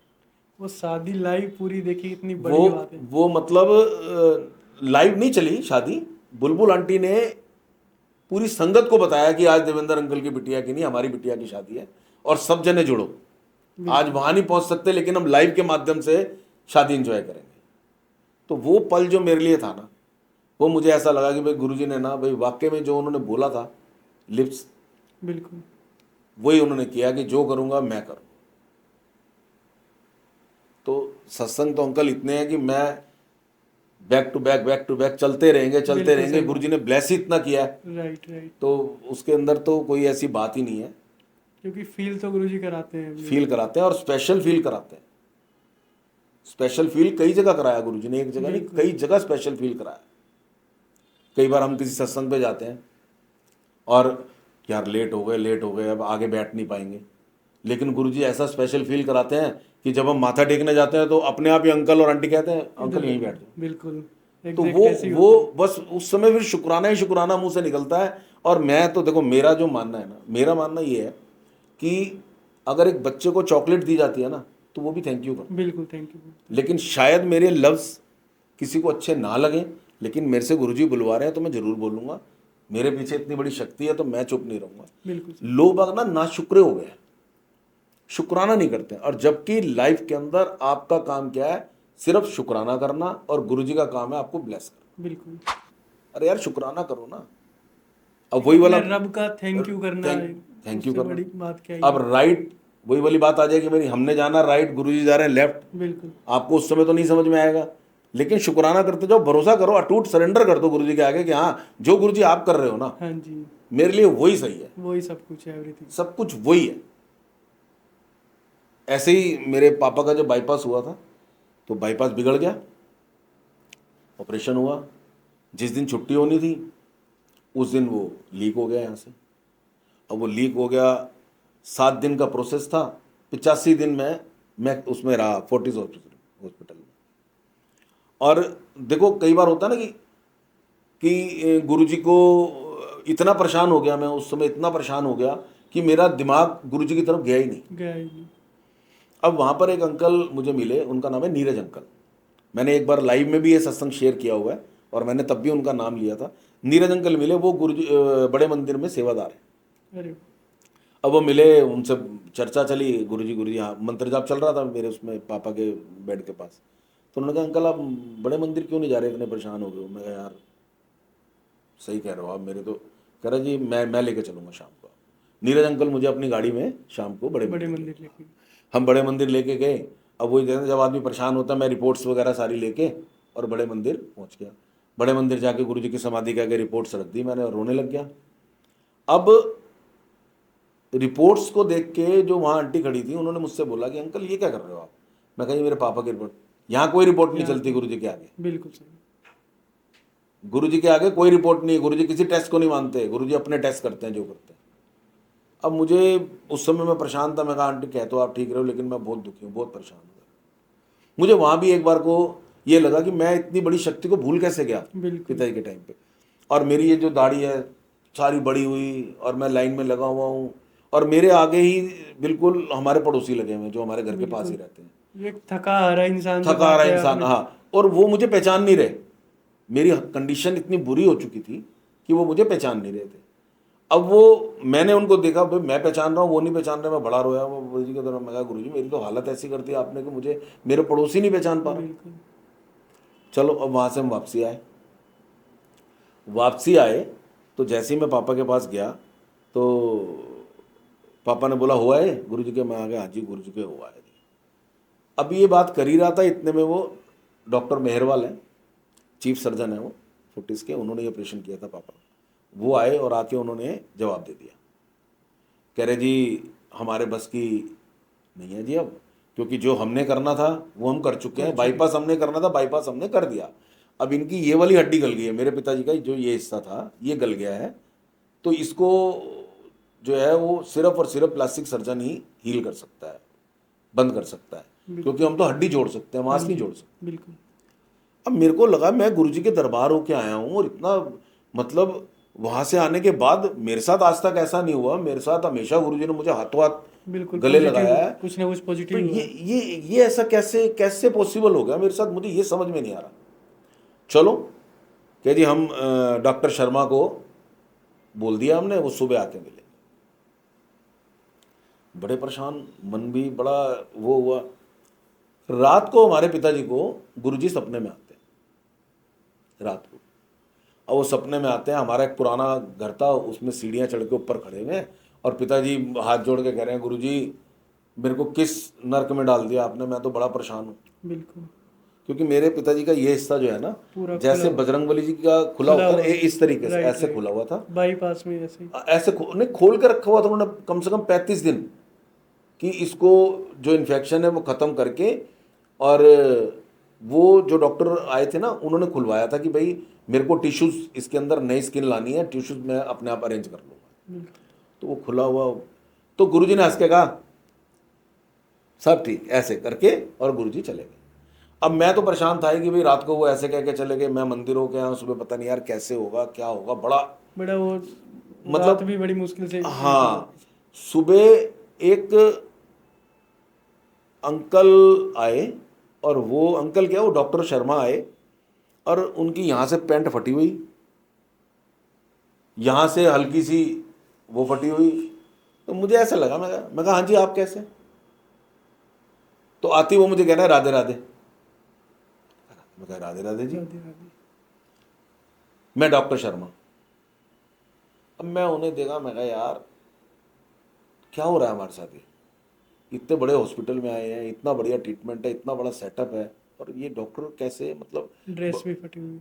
वो शादी लाइव पूरी देखी, इतनी बड़ी बात है। वो मतलब लाइव नहीं चली शादी, बुलबुल आंटी ने पूरी संगत को बताया कि आज देवेंद्र अंकल की बिटिया की नहीं, हमारी बिटिया की शादी है और सब जने जुड़ो। आज वहां नहीं पहुंच सकते लेकिन हम लाइव के माध्यम से शादी एंजॉय करेंगे। तो वो पल जो मेरे लिए था ना, वो मुझे ऐसा लगा कि भाई गुरुजी ने ना भाई वाकई में जो उन्होंने बोला था लिप्स, बिल्कुल वही उन्होंने किया कि जो करूंगा मैं करूँ। तो सत्संग तो अंकल इतने हैं कि मैं बैक टू बैक चलते रहेंगे। गुरुजी ने ब्लेस ही इतना किया है, राइट। तो उसके अंदर तो कोई ऐसी बात ही नहीं है। क्योंकि फील तो गुरुजी कराते हैं। फील कराते हैं और स्पेशल फील कराते हैं। स्पेशल फील कई जगह कराया गुरुजी ने, एक जगह नहीं कई जगह स्पेशल फील कराया। कई बार हम किसी सत्संग पे जाते हैं और यार लेट हो गए अब आगे बैठ नहीं पाएंगे, लेकिन गुरुजी ऐसा स्पेशल फील कराते हैं कि जब हम माथा टेकने जाते हैं तो अपने आप ही अंकल और आंटी कहते हैं अंकल यहीं बैठ जाओ। बिल्कुल। तो वो बस उस समय फिर शुक्राना ही शुक्राना मुंह से निकलता है। और मैं तो देखो, मेरा जो मानना है ना, मेरा मानना ये है कि अगर एक बच्चे को चॉकलेट दी जाती है ना तो वो भी थैंक यू कर। बिल्कुल थैंक यू। लेकिन शायद मेरे लफ्ज़ किसी को अच्छे ना लगे, लेकिन मेरे से गुरुजी बुलवा रहे हैं तो मैं जरूर बोलूँगा। मेरे पीछे इतनी बड़ी शक्ति है तो मैं चुप नहीं रहूँगा। बिल्कुल। लोग बाग ना शुक्रे हो गए, शुक्राना नहीं करते। और जबकि लाइफ के अंदर आपका काम क्या है? सिर्फ शुक्राना करना, और गुरुजी का काम है आपको ब्लेस करना। बिल्कुल। अरे यार शुक्राना करो ना। अब वही वाला रब का थैंक यू करना, थैंक यू उससे करना। बड़ी बात क्या है? अब राइट वही वाली बात आ जाएगी मेरी, हमने जाना राइट, गुरुजी जा रहे हैं लेफ्ट। बिल्कुल। आपको उस समय तो नहीं समझ में आएगा, लेकिन शुक्राना करते जाओ, भरोसा करो, अटूट सरेंडर कर दो गुरुजी के आगे कि हाँ जो गुरुजी आप कर रहे हो ना, हाँ जी, मेरे लिए वही सही है, वही सब कुछ है, एवरीथिंग सब कुछ वही है। ऐसे ही मेरे पापा का जब बाईपास हुआ था तो बाईपास बिगड़ गया, ऑपरेशन हुआ। जिस दिन छुट्टी होनी थी उस दिन वो लीक हो गया यहाँ से। अब वो लीक हो गया, 7 दिन का प्रोसेस था, 85 दिन में मैं उसमें रहा, फोर्टिस हॉस्पिटल में। और देखो कई बार होता है ना कि गुरुजी को इतना परेशान हो गया मैं उस समय, इतना परेशान हो गया कि मेरा दिमाग गुरुजी की तरफ गया ही नहीं। गया ही नहीं। अब वहाँ पर एक अंकल मुझे मिले, उनका नाम है नीरज अंकल। मैंने एक बार लाइव में भी ये सत्संग शेयर किया हुआ है और मैंने तब भी उनका नाम लिया था। नीरज अंकल मिले, वो गुरुजी बड़े मंदिर में सेवादार है। अरे अब वो मिले, उनसे चर्चा चली, गुरुजी हाँ, मंत्र जाप चल रहा था मेरे उसमें पापा के बेड के पास। तो उन्होंने कहा अंकल आप बड़े मंदिर क्यों नहीं जा रहे, इतने परेशान हो गए हो? मैं कहा यार सही कह रहे हो आप, मेरे तो कह रहा जी मैं लेके चलूँगा शाम को। नीरज अंकल मुझे अपनी गाड़ी में शाम को बड़े बड़े मंदिर मंदिर लेके। हम बड़े मंदिर लेके गए। अब वही देखते जब आदमी परेशान होता है, मैं रिपोर्ट्स वगैरह सारी लेके और बड़े मंदिर पहुंच गया। बड़े मंदिर जाके गुरुजी की समाधि के आगे रिपोर्ट्स रख दी मैंने और रोने लग गया। अब रिपोर्ट्स को देख के जो वहाँ आंटी खड़ी थी उन्होंने मुझसे बोला कि अंकल ये क्या कर रहे हो आप? मैं कहा ये मेरे पापा की रिपोर्ट। यहाँ कोई रिपोर्ट नहीं चलती गुरुजी के आगे, बिल्कुल सही। गुरुजी के आगे कोई रिपोर्ट नहीं। गुरुजी किसी टेस्ट को नहीं मानते, गुरुजी अपने टेस्ट करते हैं जो करते हैं। अब मुझे उस समय मैं परेशान था, मैं कहा आंटी कह तो आप ठीक रहे हो लेकिन मैं बहुत दुखी हूँ, बहुत परेशान हूँ। मुझे वहाँ भी एक बार को ये लगा कि मैं इतनी बड़ी शक्ति को भूल कैसे गया बिल्कुल। पिताजी के टाइम पे। और मेरी ये जो दाढ़ी है सारी बड़ी हुई और मैं लाइन में लगा हुआ हूँ और मेरे आगे ही बिल्कुल हमारे पड़ोसी लगे हुए हैं जो हमारे घर के पास ही रहते हैं। एक थका हारा इंसान जब थका आ आता रहा है इंसान, अपने- हाँ, और वो मुझे पहचान नहीं रहे। मेरी कंडीशन इतनी बुरी हो चुकी थी कि वो मुझे पहचान नहीं रहे थे। अब वो मैंने उनको देखा, भाई मैं पहचान रहा हूँ वो नहीं पहचान रहे, मैं बड़ा रोया। वो गुरुजी के तरफ मैं कहा गुरुजी मेरी तो हालत ऐसी कर दी आपने कि मुझे मेरे पड़ोसी नहीं पहचान पा रहा। बिल्कुल। चलो अब वहाँ से हम वापसी आए तो जैसे ही मैं पापा के पास गया तो पापा ने बोला हुआ है गुरुजी के? मैं आ गया हाँ जी गुरुजी के हुआ है। अब ये बात कर ही रहा था, इतने में वो डॉक्टर मेहरवाल हैं, चीफ सर्जन है वो फोर्टिस के, उन्होंने ये ऑपरेशन किया था पापा। वो आए और आके उन्होंने जवाब दे दिया, कह रहे जी हमारे बस की नहीं है जी अब, क्योंकि जो हमने करना था वो हम कर चुके हैं, बाईपास हमने करना था बाईपास हमने कर दिया। अब इनकी ये वाली हड्डी गल गई है, मेरे पिताजी का जो ये हिस्सा था ये गल गया है, तो इसको जो है वो सिर्फ और सिर्फ प्लास्टिक सर्जन ही हील कर सकता है, बंद कर सकता है, क्योंकि हम तो हड्डी जोड़ सकते हैं, मांस नहीं जोड़ सकते। बिल्कुल। अब मेरे को लगा मैं गुरुजी के दरबार होके आया हूँ और इतना मतलब वहां से आने के बाद मेरे साथ आज तक ऐसा नहीं हुआ। मेरे साथ हमेशा गुरुजी ने मुझे हाथों हाथ बिल्कुल गले positive, लगाया है। कुछ ना कुछ तो पॉजिटिव ये ऐसा कैसे कैसे पॉसिबल हो गया मेरे साथ, मुझे ये समझ में नहीं आ रहा। चलो कह जी हम डॉक्टर शर्मा को बोल दिया हमने, वो सुबह आके मिले। बड़े परेशान, मन भी बड़ा वो हुआ। रात को हमारे पिताजी को गुरुजी सपने में आते हैं रात को। अब वो सपने में आते हैं, हमारा एक पुराना घर था उसमें सीढ़ियाँ चढ़ के ऊपर खड़े हुए हैं और पिताजी हाथ जोड़ के कह रहे हैं गुरुजी मेरे को किस नर्क में डाल दिया आपने, मैं तो बड़ा परेशान हूँ। बिल्कुल। क्योंकि मेरे पिताजी का ये हिस्सा जो है ना पूरा जैसे बजरंगबली जी का खुला होता है इस तरीके से राइट, ऐसे राइट। खुला हुआ था, बाईपास में ऐसे ही। ऐसे नहीं खोल के रखा हुआ था उन्होंने कम से कम 35 दिन कि इसको जो इन्फेक्शन है वो ख़त्म करके। और वो जो डॉक्टर आए थे ना उन्होंने खुलवाया था कि भाई मेरे को टिश्यूज़ इसके अंदर नई स्किन लानी है, टिश्यूज़ मैं अपने आप अरेंज कर लूँगा। तो वो खुला हुआ, तो गुरुजी ने हंस के कहा सब ठीक, ऐसे करके, और गुरुजी चले गए। अब मैं तो परेशान था ही कि भाई रात को वो ऐसे कह के चले गए, मैं मंदिर होके आया, सुबह पता नहीं यार कैसे होगा क्या होगा, बड़ा वो मतलब रात भी बड़ी मुश्किल से। हाँ। सुबह एक अंकल आए और वो अंकल क्या वो डॉक्टर शर्मा आए और उनकी यहाँ से पैंट फटी हुई, यहाँ से हल्की सी वो फटी हुई। तो मुझे ऐसा लगा, मैं कहा हाँ जी आप कैसे? तो आती वो मुझे कहना है राधे राधे। मैं कहा राधे राधे जी, मैं डॉक्टर शर्मा। अब मैं उन्हें देखा, मैं कहा यार क्या हो रहा है हमारे साथ, ये इतने बड़े हॉस्पिटल में आए हैं, इतना बढ़िया ट्रीटमेंट है, इतना बड़ा सेटअप है, और ये डॉक्टर कैसे, मतलब ड्रेस भी फटी हुई।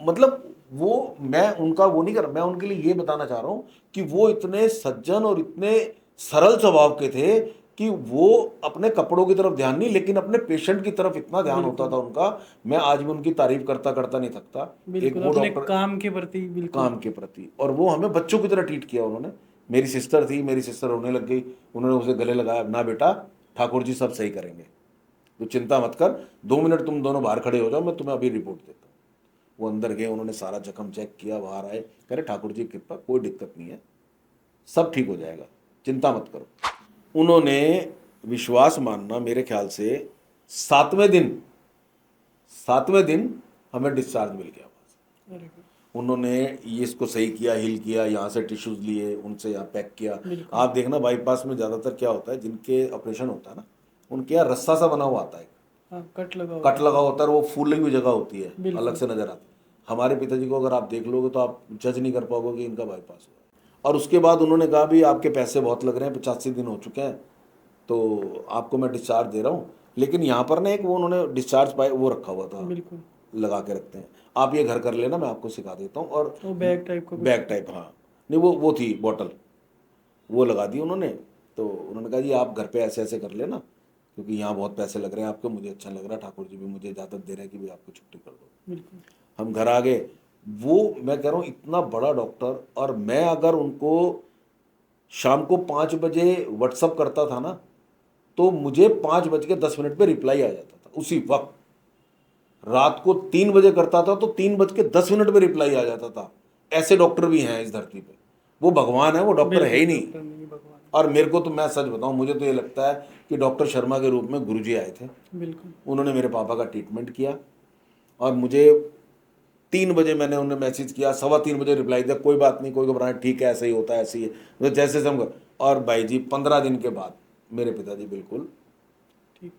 मतलब वो मैं उनका वो नहीं कर, मैं उनके लिए ये बताना चाह रहा हूँ कि वो इतने सज्जन और इतने सरल स्वभाव के थे कि वो अपने कपड़ों की तरफ ध्यान नहीं, लेकिन अपने पेशेंट की तरफ इतना ध्यान होता था उनका। मैं आज भी उनकी तारीफ करता करता नहीं थकता। एक बिल्कुल वो अपने डॉक्टर काम के प्रति बिल्कुल। काम के प्रति, और वो हमें बच्चों की तरह ट्रीट किया उन्होंने। मेरी सिस्टर थी, मेरी सिस्टर रोने लग गई, उन्होंने उसे गले लगाया, ना बेटा, ठाकुर जी सब सही करेंगे, तो चिंता मत कर, 2 मिनट तुम दोनों बाहर खड़े हो जाओ, मैं तुम्हें अभी रिपोर्ट देता हूँ। वो अंदर गए, उन्होंने सारा जख्म चेक किया, बाहर आए, कह रहे ठाकुर जी की कृपा, कोई दिक्कत नहीं है, सब ठीक हो जाएगा, चिंता मत करो। उन्होंने, विश्वास मानना, मेरे ख्याल से 7वें दिन हमें डिस्चार्ज मिल गया। अरे उन्होंने ये इसको सही किया, हील किया, यहाँ से टिश्यूज लिए, उनसे यहाँ पैक किया। बिल्कुल। आप देखना बाईपास में ज़्यादातर क्या होता है, जिनके ऑपरेशन होता है ना, उनके यहाँ रस्सा सा बना हुआ आता है, हाँ कट लगा कट लगा होता है, और वो फूली हुई जगह होती है, बिल्कुल। अलग से नजर आती है। हमारे पिताजी को अगर आप देख लोगे तो आप जज नहीं कर पाओगे कि इनका बाईपास हुआ है। और उसके बाद उन्होंने कहा भी आपके पैसे बहुत लग रहे हैं, 85 दिन हो चुके हैं, तो आपको मैं डिस्चार्ज दे रहा हूँ। लेकिन यहाँ पर ना एक वो उन्होंने डिस्चार्ज पाए वो रखा हुआ था, बिल्कुल लगा के रखते हैं, आप ये घर कर लेना, मैं आपको सिखा देता हूँ। और वो बैग टाइप का कुछ। बैग टाइप, हाँ, नहीं वो थी बॉटल, वो लगा दी उन्होंने। तो उन्होंने कहा जी आप घर पे ऐसे ऐसे कर लेना, क्योंकि यहाँ बहुत पैसे लग रहे हैं आपके, मुझे अच्छा लग रहा है, ठाकुर जी भी मुझे इजाज़त दे रहे हैं कि भाई आपको छुट्टी कर दो। बिल्कुल हम घर आ गए। वो, मैं कह रहा हूँ, इतना बड़ा डॉक्टर, और मैं अगर उनको शाम को 5 बजे व्हाट्सअप करता था ना, तो मुझे 5:10 पे रिप्लाई आ जाता था उसी वक्त। रात को 3 बजे करता था तो 3:10 पे रिप्लाई आ जाता था। ऐसे डॉक्टर भी हैं इस धरती पे। वो भगवान है, वो डॉक्टर है ही बिल्कुल, नहीं। डॉक्टर नहीं भगवान। और मेरे को तो, मैं सच बताऊं, मुझे तो ये लगता है कि डॉक्टर शर्मा के रूप में गुरुजी आए थे। बिल्कुल उन्होंने मेरे पापा का ट्रीटमेंट किया, और मुझे 3 बजे मैंने उन्हें मैसेज किया, 3:15 रिप्लाई दिया, कोई बात नहीं, कोई घबराए, ठीक है, ऐसे ही होता है, ऐसे ही है, तो जैसे से हम। और भाई जी 15 दिन के बाद मेरे पिताजी बिल्कुल, ठीक।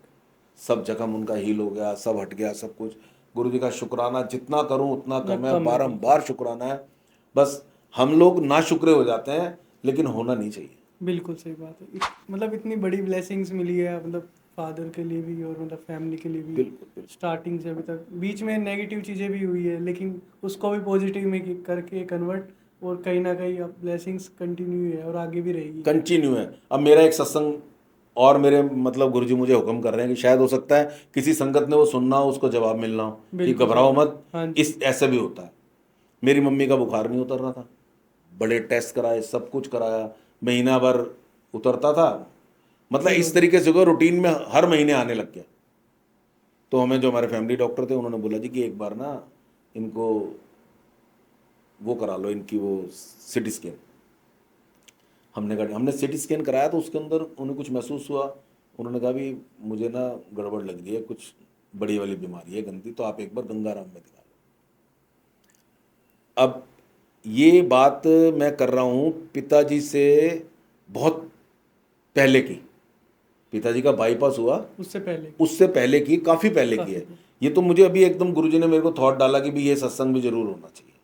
सब जख्म उनका हील हो गया, सब हट गया, सब कुछ। गुरु जी का शुक्राना जितना करूं उतना ना कम है, कम है, बारंबार शुक्राना है। बस हम लोग ना शुक्रे हो जाते हैं, लेकिन होना नहीं चाहिए। बिल्कुल सही बात है। मतलब इतनी बड़ी ब्लेसिंग्स मिली है, मतलब फादर के लिए भी और मतलब फैमिली के लिए भी। बिल्कुल बिल्कुल। स्टार्टिंग से अभी तक बीच में नेगेटिव चीज़ें भी हुई है, लेकिन उसको भी पॉजिटिव में करके कन्वर्ट, और कहीं ना कहीं अब ब्लेसिंग्स कंटिन्यू है और आगे भी रहेगी। कंटिन्यू है। अब मेरा एक सत्संग, और मेरे मतलब गुरुजी मुझे हुक्म कर रहे हैं कि शायद हो सकता है किसी संगत ने वो सुनना हो, उसको जवाब मिलना हो कि बिल्कुल घबराओ सही। मत, हाँ जी। इस ऐसे भी होता है। मेरी मम्मी का बुखार नहीं उतर रहा था, बड़े टेस्ट कराए, सब कुछ कराया, महीना भर उतरता था, मतलब फिर इस तरीके से रूटीन में हर महीने आने लग गया। तो हमें जो हमारे फैमिली डॉक्टर थे उन्होंने बोला जी कि एक बार ना इनको वो करा लो, इनकी वो सिटी स्कैन। हमने सिटी स्कैन कराया, तो उसके अंदर उन्हें कुछ महसूस हुआ। उन्होंने कहा भी मुझे ना गड़बड़ लग रही है, कुछ बड़ी वाली बीमारी है, गंदी, तो आप एक बार गंगाराम में दिखा लो। अब ये बात मैं कर रहा हूँ पिताजी से बहुत पहले की, पिताजी का बाईपास हुआ उससे पहले की, काफ़ी पहले की है ये। तो मुझे अभी एकदम गुरुजी ने मेरे को थॉट डाला कि भी ये सत्संग भी जरूर होना चाहिए,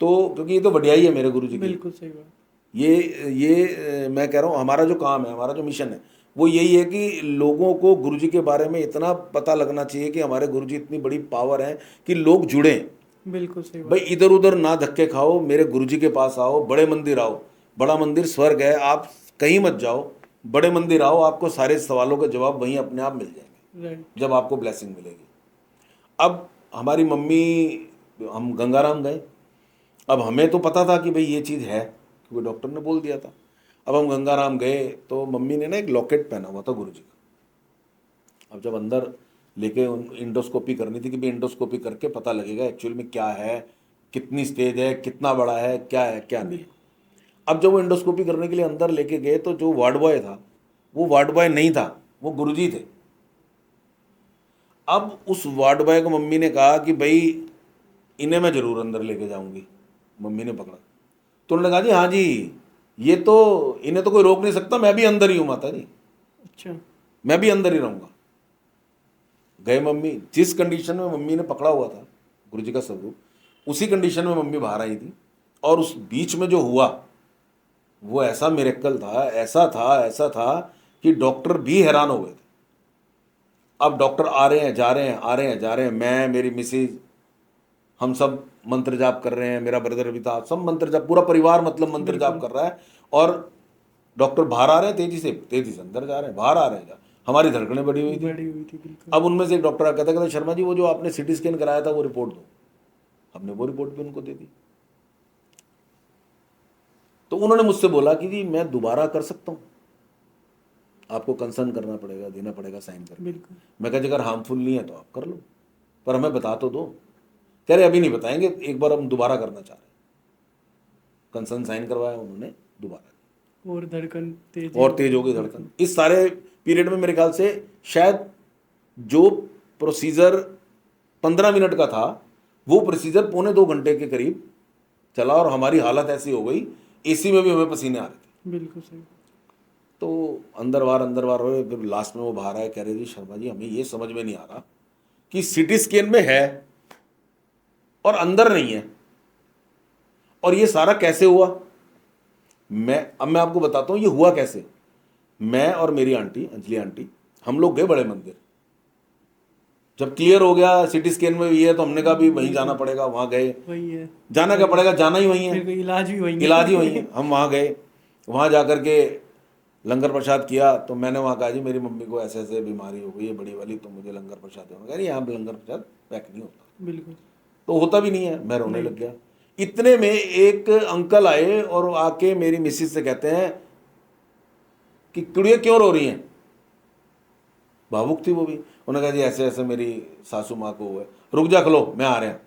तो क्योंकि ये तो बढ़िया है मेरे गुरुजी की। बिल्कुल सही बात। ये मैं कह रहा हूँ, हमारा जो काम है, हमारा जो मिशन है, वो यही है कि लोगों को गुरुजी के बारे में इतना पता लगना चाहिए कि हमारे गुरुजी इतनी बड़ी पावर है कि लोग जुड़ें। बिल्कुल सही बात। भाई इधर उधर ना धक्के खाओ, मेरे गुरुजी के पास आओ, बड़े मंदिर आओ, बड़ा मंदिर स्वर्ग है, आप कहीं मत जाओ, बड़े मंदिर आओ, आपको सारे सवालों का जवाब वहीं अपने आप मिल जाएंगे राइट। जब आपको ब्लेसिंग मिलेगी। अब हमारी मम्मी, हम गंगाराम गए। अब हमें तो पता था कि भाई ये चीज़ है, क्योंकि डॉक्टर ने बोल दिया था। अब हम गंगाराम गए तो मम्मी ने ना एक लॉकेट पहना हुआ था गुरुजी का। अब जब अंदर लेके इंडोस्कोपी करनी थी कि भाई इंडोस्कोपी करके पता लगेगा एक्चुअल में क्या है, कितनी स्टेज है, कितना बड़ा है क्या नहीं है। अब जब वो इंडोस्कोपी करने के लिए अंदर लेके गए तो जो वार्ड बॉय था, वो वार्ड बॉय नहीं था, वो गुरुजी थे। अब उस वार्ड बॉय को मम्मी ने कहा कि भाई इन्हें मैं जरूर अंदर लेके जाऊंगी। मम्मी ने पकड़ा तो उन्होंने कहा जी हाँ जी, ये तो इन्हें तो कोई रोक नहीं सकता, मैं भी अंदर ही हूँ माता जी, अच्छा। मैं भी अंदर ही रहूंगा। गए मम्मी, जिस कंडीशन में मम्मी ने पकड़ा हुआ था गुरुजी का स्वरूप, उसी कंडीशन में मम्मी बाहर आई थी। और उस बीच में जो हुआ वो ऐसा मिरेकल था, ऐसा था कि डॉक्टर भी हैरान हो गए थे। अब डॉक्टर आ रहे हैं, जा रहे हैं, आ रहे हैं, जा रहे हैं, मैं, मेरी मिसेज, हम सब मंत्र जाप कर रहे हैं, मेरा ब्रदर भी था, सब मंत्र जाप, पूरा परिवार मतलब मंत्र जाप कर रहा है। और डॉक्टर बाहर आ रहे हैं तेजी से अंदर जा रहे हैं, बाहर आ रहे हैं, हमारी धड़कनें बढ़ी हुई थी। बड़ी हुई थी बिल्कुल। अब उनमें से एक डॉक्टर कहता शर्मा जी वो जो आपने सिटी स्कैन कराया था वो रिपोर्ट दो। हमने वो रिपोर्ट भी उनको दे दी। तो उन्होंने मुझसे बोला कि जी मैं दोबारा कर सकता हूँ, आपको कंसर्न करना पड़ेगा, देना पड़ेगा साइन करके। बिल्कुल। मैं कहा अगर हार्मफुल नहीं है तो आप कर लो, पर हमें बता तो दो। कह रहे अभी नहीं बताएंगे, एक बार हम दोबारा करना चाह रहे हैं। कंसर्न साइन करवाया उन्होंने, दोबारा और धड़कन तेज हो गई धड़कन। इस सारे पीरियड में मेरे ख्याल से शायद जो प्रोसीजर 15 मिनट का था वो प्रोसीजर पौने 2 घंटे के करीब चला, और हमारी हालत ऐसी हो गई, एसी में भी हमें पसीने आ रहे थे। बिल्कुल सही। तो अंदर बार हो रहे, फिर लास्ट में वो बाहर आए, कह रहे जी शर्मा जी हमें ये समझ में नहीं आ रहा कि सिटी स्कैन में है और अंदर नहीं है, और ये सारा कैसे हुआ। अब मैं आपको बताता हूं ये हुआ कैसे। मैं और मेरी आंटी अंजलि आंटी, हम लोग गए बड़े मंदिर। जब क्लियर हो गया सिटी स्कैन में भी है तो हमने कहा भी वहीं जाना पड़ेगा, वहां गए। वही है, जाना क्या पड़ेगा, जाना ही वहीं है, फिर इलाज भी वही है। इलाज ही वहीं है। हम वहां गए, वहां जाकर के लंगर प्रसाद किया। तो मैंने वहां कहा जी मेरी मम्मी को ऐसे ऐसे बीमारी हो गई है बड़ी वाली, तो मुझे लंगर प्रसाद दो। कह रही यहाँ लंगर प्रसाद पैक नहीं होता। बिल्कुल। तो होता भी नहीं है। मैं रोने लग गया। इतने में एक अंकल आए और आके मेरी मिसिस से कहते हैं कि कुड़िया क्यों रो रही हैं। भावुक थी वो भी। उन्होंने कहा जी ऐसे ऐसे मेरी सासू माँ को हुआ है। रुक जा खलो, मैं आ रहा हूं।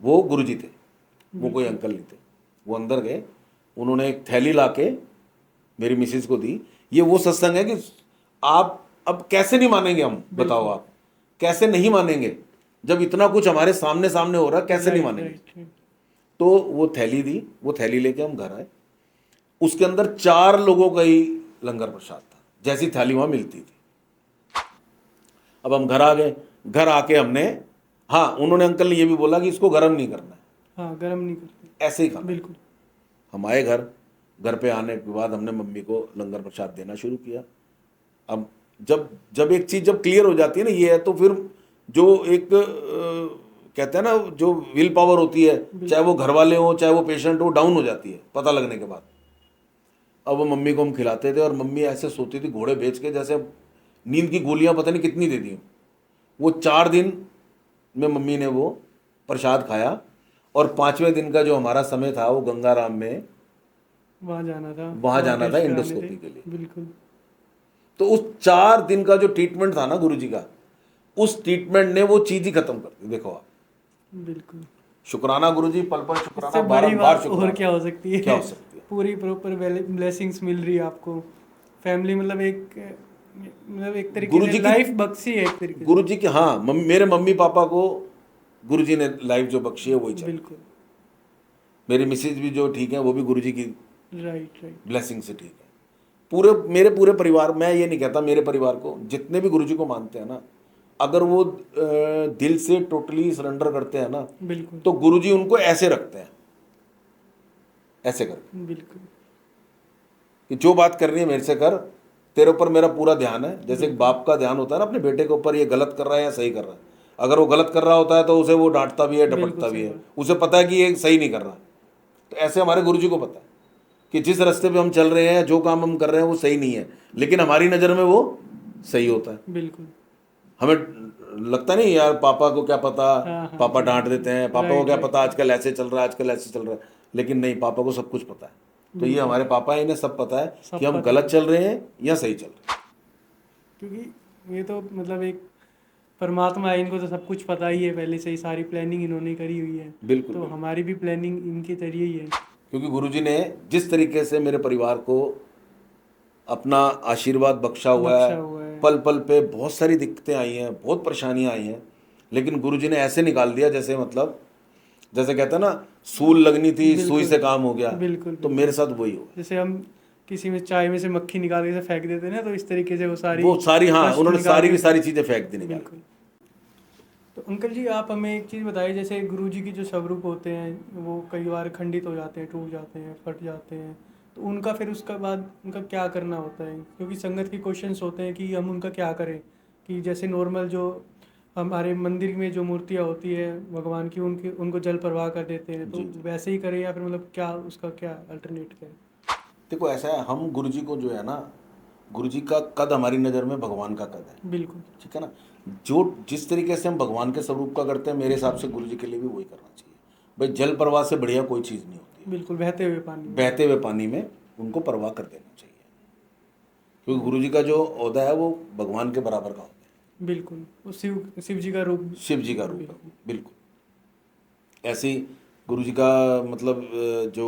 वो गुरुजी थे, वो कोई अंकल नहीं थे। वो अंदर गए, उन्होंने एक थैली लाके मेरी मिसिस को दी। ये वो सत्संग है कि आप अब कैसे नहीं मानेंगे हम, बताओ आप कैसे नहीं मानेंगे जब इतना कुछ हमारे सामने सामने हो रहा, कैसे नहीं मानेंगे। तो वो थैली दी, वो थैली लेके हम घर आए। उसके अंदर 4 लोगों का ही लंगर प्रसाद था, जैसी थाली वहां मिलती थी। अब हम घर आ गए। घर आके हमने, हाँ उन्होंने अंकल ने ये भी बोला कि इसको गर्म नहीं करना है, हाँ गर्म नहीं करते, ऐसे ही खाना। बिल्कुल। हम आए घर पे आने के बाद हमने मम्मी को लंगर प्रसाद देना शुरू किया। अब जब जब एक चीज जब क्लियर हो जाती है ना ये है, तो फिर जो एक कहते हैं ना जो विल पावर होती है, चाहे वो घर वाले हो चाहे वो पेशेंट हो, डाउन हो जाती है पता लगने के बाद। अब वो मम्मी को हम खिलाते थे और मम्मी ऐसे सोती थी घोड़े बेच के, जैसे नींद की गोलियां पता नहीं कितनी दे दी। वो 4 दिन में मम्मी ने वो प्रसाद खाया, और 5वें दिन का जो हमारा समय था वो गंगाराम में वहाँ जाना था टेस्ट इंडोस्कोपी के लिए। बिल्कुल। तो उस 4 दिन का जो ट्रीटमेंट था ना गुरुजी का, उस ट्रीटमेंट ने वो चीज ही खत्म कर दी। देखो आप, बिल्कुल। शुक्राना गुरुजी, पल पल शुक्राना, इससे बड़ी बारंबार बात शुक्राना। और क्या हो सकती है। क्या हो सकती है। पूरी प्रॉपर ब्लेसिंग्स मिल रही है आपको। फैमिली मतलब एक तरीके गुरुजी से की लाइफ बख्शी है एक तरीके से। गुरुजी की, हाँ मेरे मम्मी पापा को गुरुजी ने लाइफ जो बख्शी है वही चाहिए। बिल्कुल। मेरी मिसेज भी जो ठीक है वो भी गुरुजी की राइट। ब्लेसिंग से ठीक है। मेरे पूरे परिवार, मैं ये नहीं कहता मेरे परिवार को, जितने भी गुरुजी को मानते हैं ना, अगर वो दिल से टोटली सरेंडर करते हैं ना, बिल्कुल, तो गुरुजी उनको ऐसे रखते हैं, ऐसे करके बिल्कुल, कि जो बात करनी है मेरे से कर, तेरे ऊपर मेरा पूरा ध्यान है। जैसे एक बाप का ध्यान होता है ना अपने बेटे के ऊपर, ये गलत कर रहा है या सही कर रहा है। अगर वो गलत कर रहा होता है तो उसे वो डांटता भी है, डपटता भी है, उसे पता है कि ये सही नहीं कर रहा। तो ऐसे हमारे गुरुजी को पता है कि जिस रास्ते पे हम चल रहे हैं, जो काम हम कर रहे हैं वो सही नहीं है, लेकिन हमारी नज़र में वो सही होता है। बिल्कुल। हमें लगता नहीं यार पापा को क्या पता, हाँ, पापा डांट देते हैं, पापा को क्या राइट, पता आजकल ऐसे चल रहा है, आजकल ऐसे चल रहा है। लेकिन नहीं, पापा को सब कुछ पता है। तो ये हमारे पापा हैं, इन्हें सब पता है सब कि हम पता गलत चल रहे हैं या सही चल रहे हैं। क्योंकि ये तो मतलब एक परमात्मा है, इनको तो सब कुछ पता ही है पहले से ही, सारी प्लानिंग इन्होंने करी हुई है। बिल्कुल, तो बिल्कुल। हमारी भी प्लानिंग इनके जरिए ही है। क्योंकि गुरुजी ने जिस तरीके से मेरे परिवार को अपना आशीर्वाद बख्शा हुआ है, पल पल पे बहुत सारी दिक्कतें आई हैं, बहुत परेशानियां आई हैं, लेकिन गुरुजी ने ऐसे निकाल दिया जैसे मतलब जैसे कहते हैं ना सूल लगनी थी, सुई से काम हो गया। बिल्कुल। तो मेरे साथ वही हो, जैसे हम किसी में चाय में से मक्खी निकाल के से फेंक देते हैं ना, तो इस तरीके से वो सारी हाँ कष्ट उन्होंने निकाल सारी के- की सारी चीजें फेंक दी निकाल। बिल्कुल। तो अंकल जी आप हमें एक चीज़ बताइए, जैसे गुरुजी की जो स्वरूप होते हैं वो कई बार खंडित हो जाते हैं, टूट जाते हैं, फट जाते हैं, तो उनका फिर उसके बाद उनका क्या करना होता है? क्योंकि संगत के क्वेश्चंस होते हैं कि हम उनका क्या करें, कि जैसे नॉर्मल जो हमारे मंदिर में जो मूर्तियाँ होती है भगवान की, उनको जल प्रवाह कर देते हैं, तो जी, जी। वैसे ही करें या फिर मतलब क्या उसका क्या अल्टरनेट क्या है? देखो ऐसा है, हम गुरु जी को जो है ना, गुरु जी का कद हमारी नज़र में भगवान का कद है, बिल्कुल ठीक है ना। जो जिस तरीके से हम भगवान के स्वरूप का करते हैं, मेरे हिसाब से गुरु जी के लिए भी वही करना चाहिए। भाई जल प्रवाह से बढ़िया कोई चीज़ नहीं होती है। बिल्कुल, बहते हुए पानी में। बहते हुए पानी में उनको प्रवाह कर देना चाहिए, क्योंकि गुरु जी का जो ओहदा है वो भगवान के बराबर का होता है, बिल्कुल, वो शिव जी का रूप। शिव जी का रूप है बिल्कुल। वो, बिल्कुल। ऐसे ही गुरु जी का मतलब जो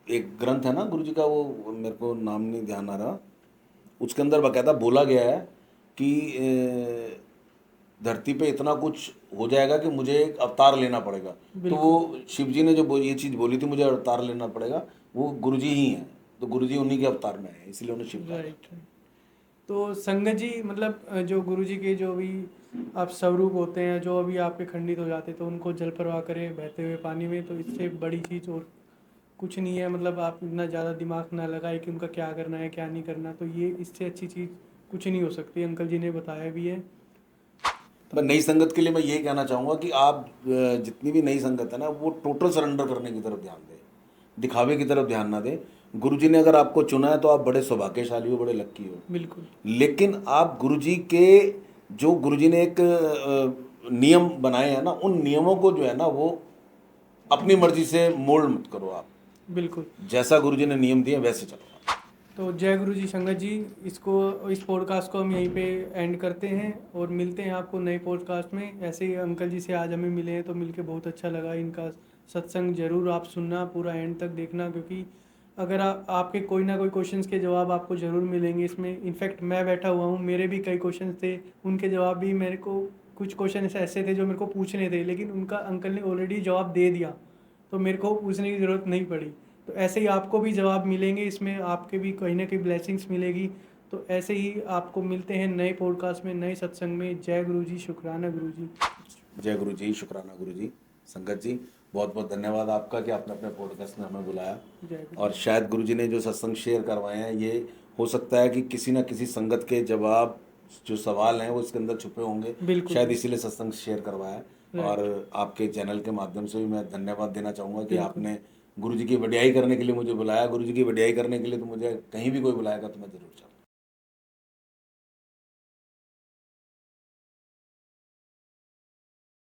एक ग्रंथ है ना गुरु जी का, वो मेरे को नाम नहीं ध्यान आ रहा, उसके अंदर बाकायदा बोला गया है कि धरती पे इतना कुछ हो जाएगा कि मुझे एक अवतार लेना पड़ेगा। तो बिल्कुल। वो शिव जी ने जो ये चीज़ बोली थी, मुझे अवतार लेना पड़ेगा, वो गुरु जी ही हैं। तो गुरु जी उन्हीं के अवतार में है, इसलिए उन्हें शिव कहा राइट जाता है। राइट। तो संगत जी, मतलब जो गुरु जी के जो भी आप स्वरूप होते हैं, जो अभी आपके खंडित हो जाते हैं, तो उनको जल प्रवाह करें बहते हुए पानी में, तो इससे बड़ी चीज़ और कुछ नहीं है। मतलब आप इतना ज़्यादा दिमाग ना लगाए कि उनका क्या करना है क्या नहीं करना, तो ये इससे अच्छी चीज़ कुछ नहीं हो सकती। अंकल जी ने बताया भी है। मैं नई संगत के लिए मैं ये कहना चाहूँगा कि आप जितनी भी नई संगत है ना, वो टोटल सरेंडर करने की तरफ ध्यान दें, दिखावे की तरफ ध्यान ना दें। गुरु जी ने अगर आपको चुना है तो आप बड़े सौभाग्यशाली हो, बड़े लक्की हो। बिल्कुल लेकिन आप गुरु जी के, जो गुरु जी ने एक नियम बनाए हैं ना, उन नियमों को जो है ना वो अपनी मर्जी से मोल्ड मत करो आप। बिल्कुल। जैसा गुरु जी ने नियम दिए वैसे चलो आप। तो जय गुरु जी संगत जी, इस पॉडकास्ट को हम यहीं पे एंड करते हैं और मिलते हैं आपको नए पॉडकास्ट में। ऐसे ही अंकल जी से आज हमें मिले हैं तो मिलके बहुत अच्छा लगा। इनका सत्संग ज़रूर आप सुनना, पूरा एंड तक देखना, क्योंकि अगर आपके कोई ना कोई क्वेश्चंस के जवाब आपको ज़रूर मिलेंगे इसमें। इनफैक्ट मैं बैठा हुआ हूँ, मेरे भी कई क्वेश्चंस थे, उनके जवाब भी मेरे को, कुछ क्वेश्चन ऐसे थे जो मेरे को पूछने थे, लेकिन उनका अंकल ने ऑलरेडी जवाब दे दिया, तो मेरे को पूछने की ज़रूरत नहीं पड़ी। तो ऐसे ही आपको भी जवाब मिलेंगे इसमें, आपके भी कहीं ना कहीं ब्लेसिंग्स मिलेगी। तो ऐसे ही आपको मिलते हैं नए पॉडकास्ट में, नए सत्संग में। जय गुरु जी, शुक्राना गुरु जी। जय गुरु जी, शुक्राना गुरु जी। संगत जी, बहुत बहुत धन्यवाद आपका कि आपने अपने पॉडकास्ट में हमें बुलाया। जय गुरु। और शायद गुरु जी ने जो सत्संग शेयर करवाए हैं, ये हो सकता है कि किसी ना किसी संगत के जवाब, जो सवाल हैं वो इसके अंदर छुपे होंगे, बिल्कुल शायद इसीलिए सत्संग शेयर करवाया है। राइट। और आपके चैनल के माध्यम से भी मैं धन्यवाद देना चाहूँगा कि बिल्कुल आपने गुरु जी की वडियाई करने के लिए मुझे बुलाया। गुरु जी की वडियाई करने के लिए तो मुझे कहीं भी कोई बुलाएगा तो मैं ज़रूर चाहूँगा।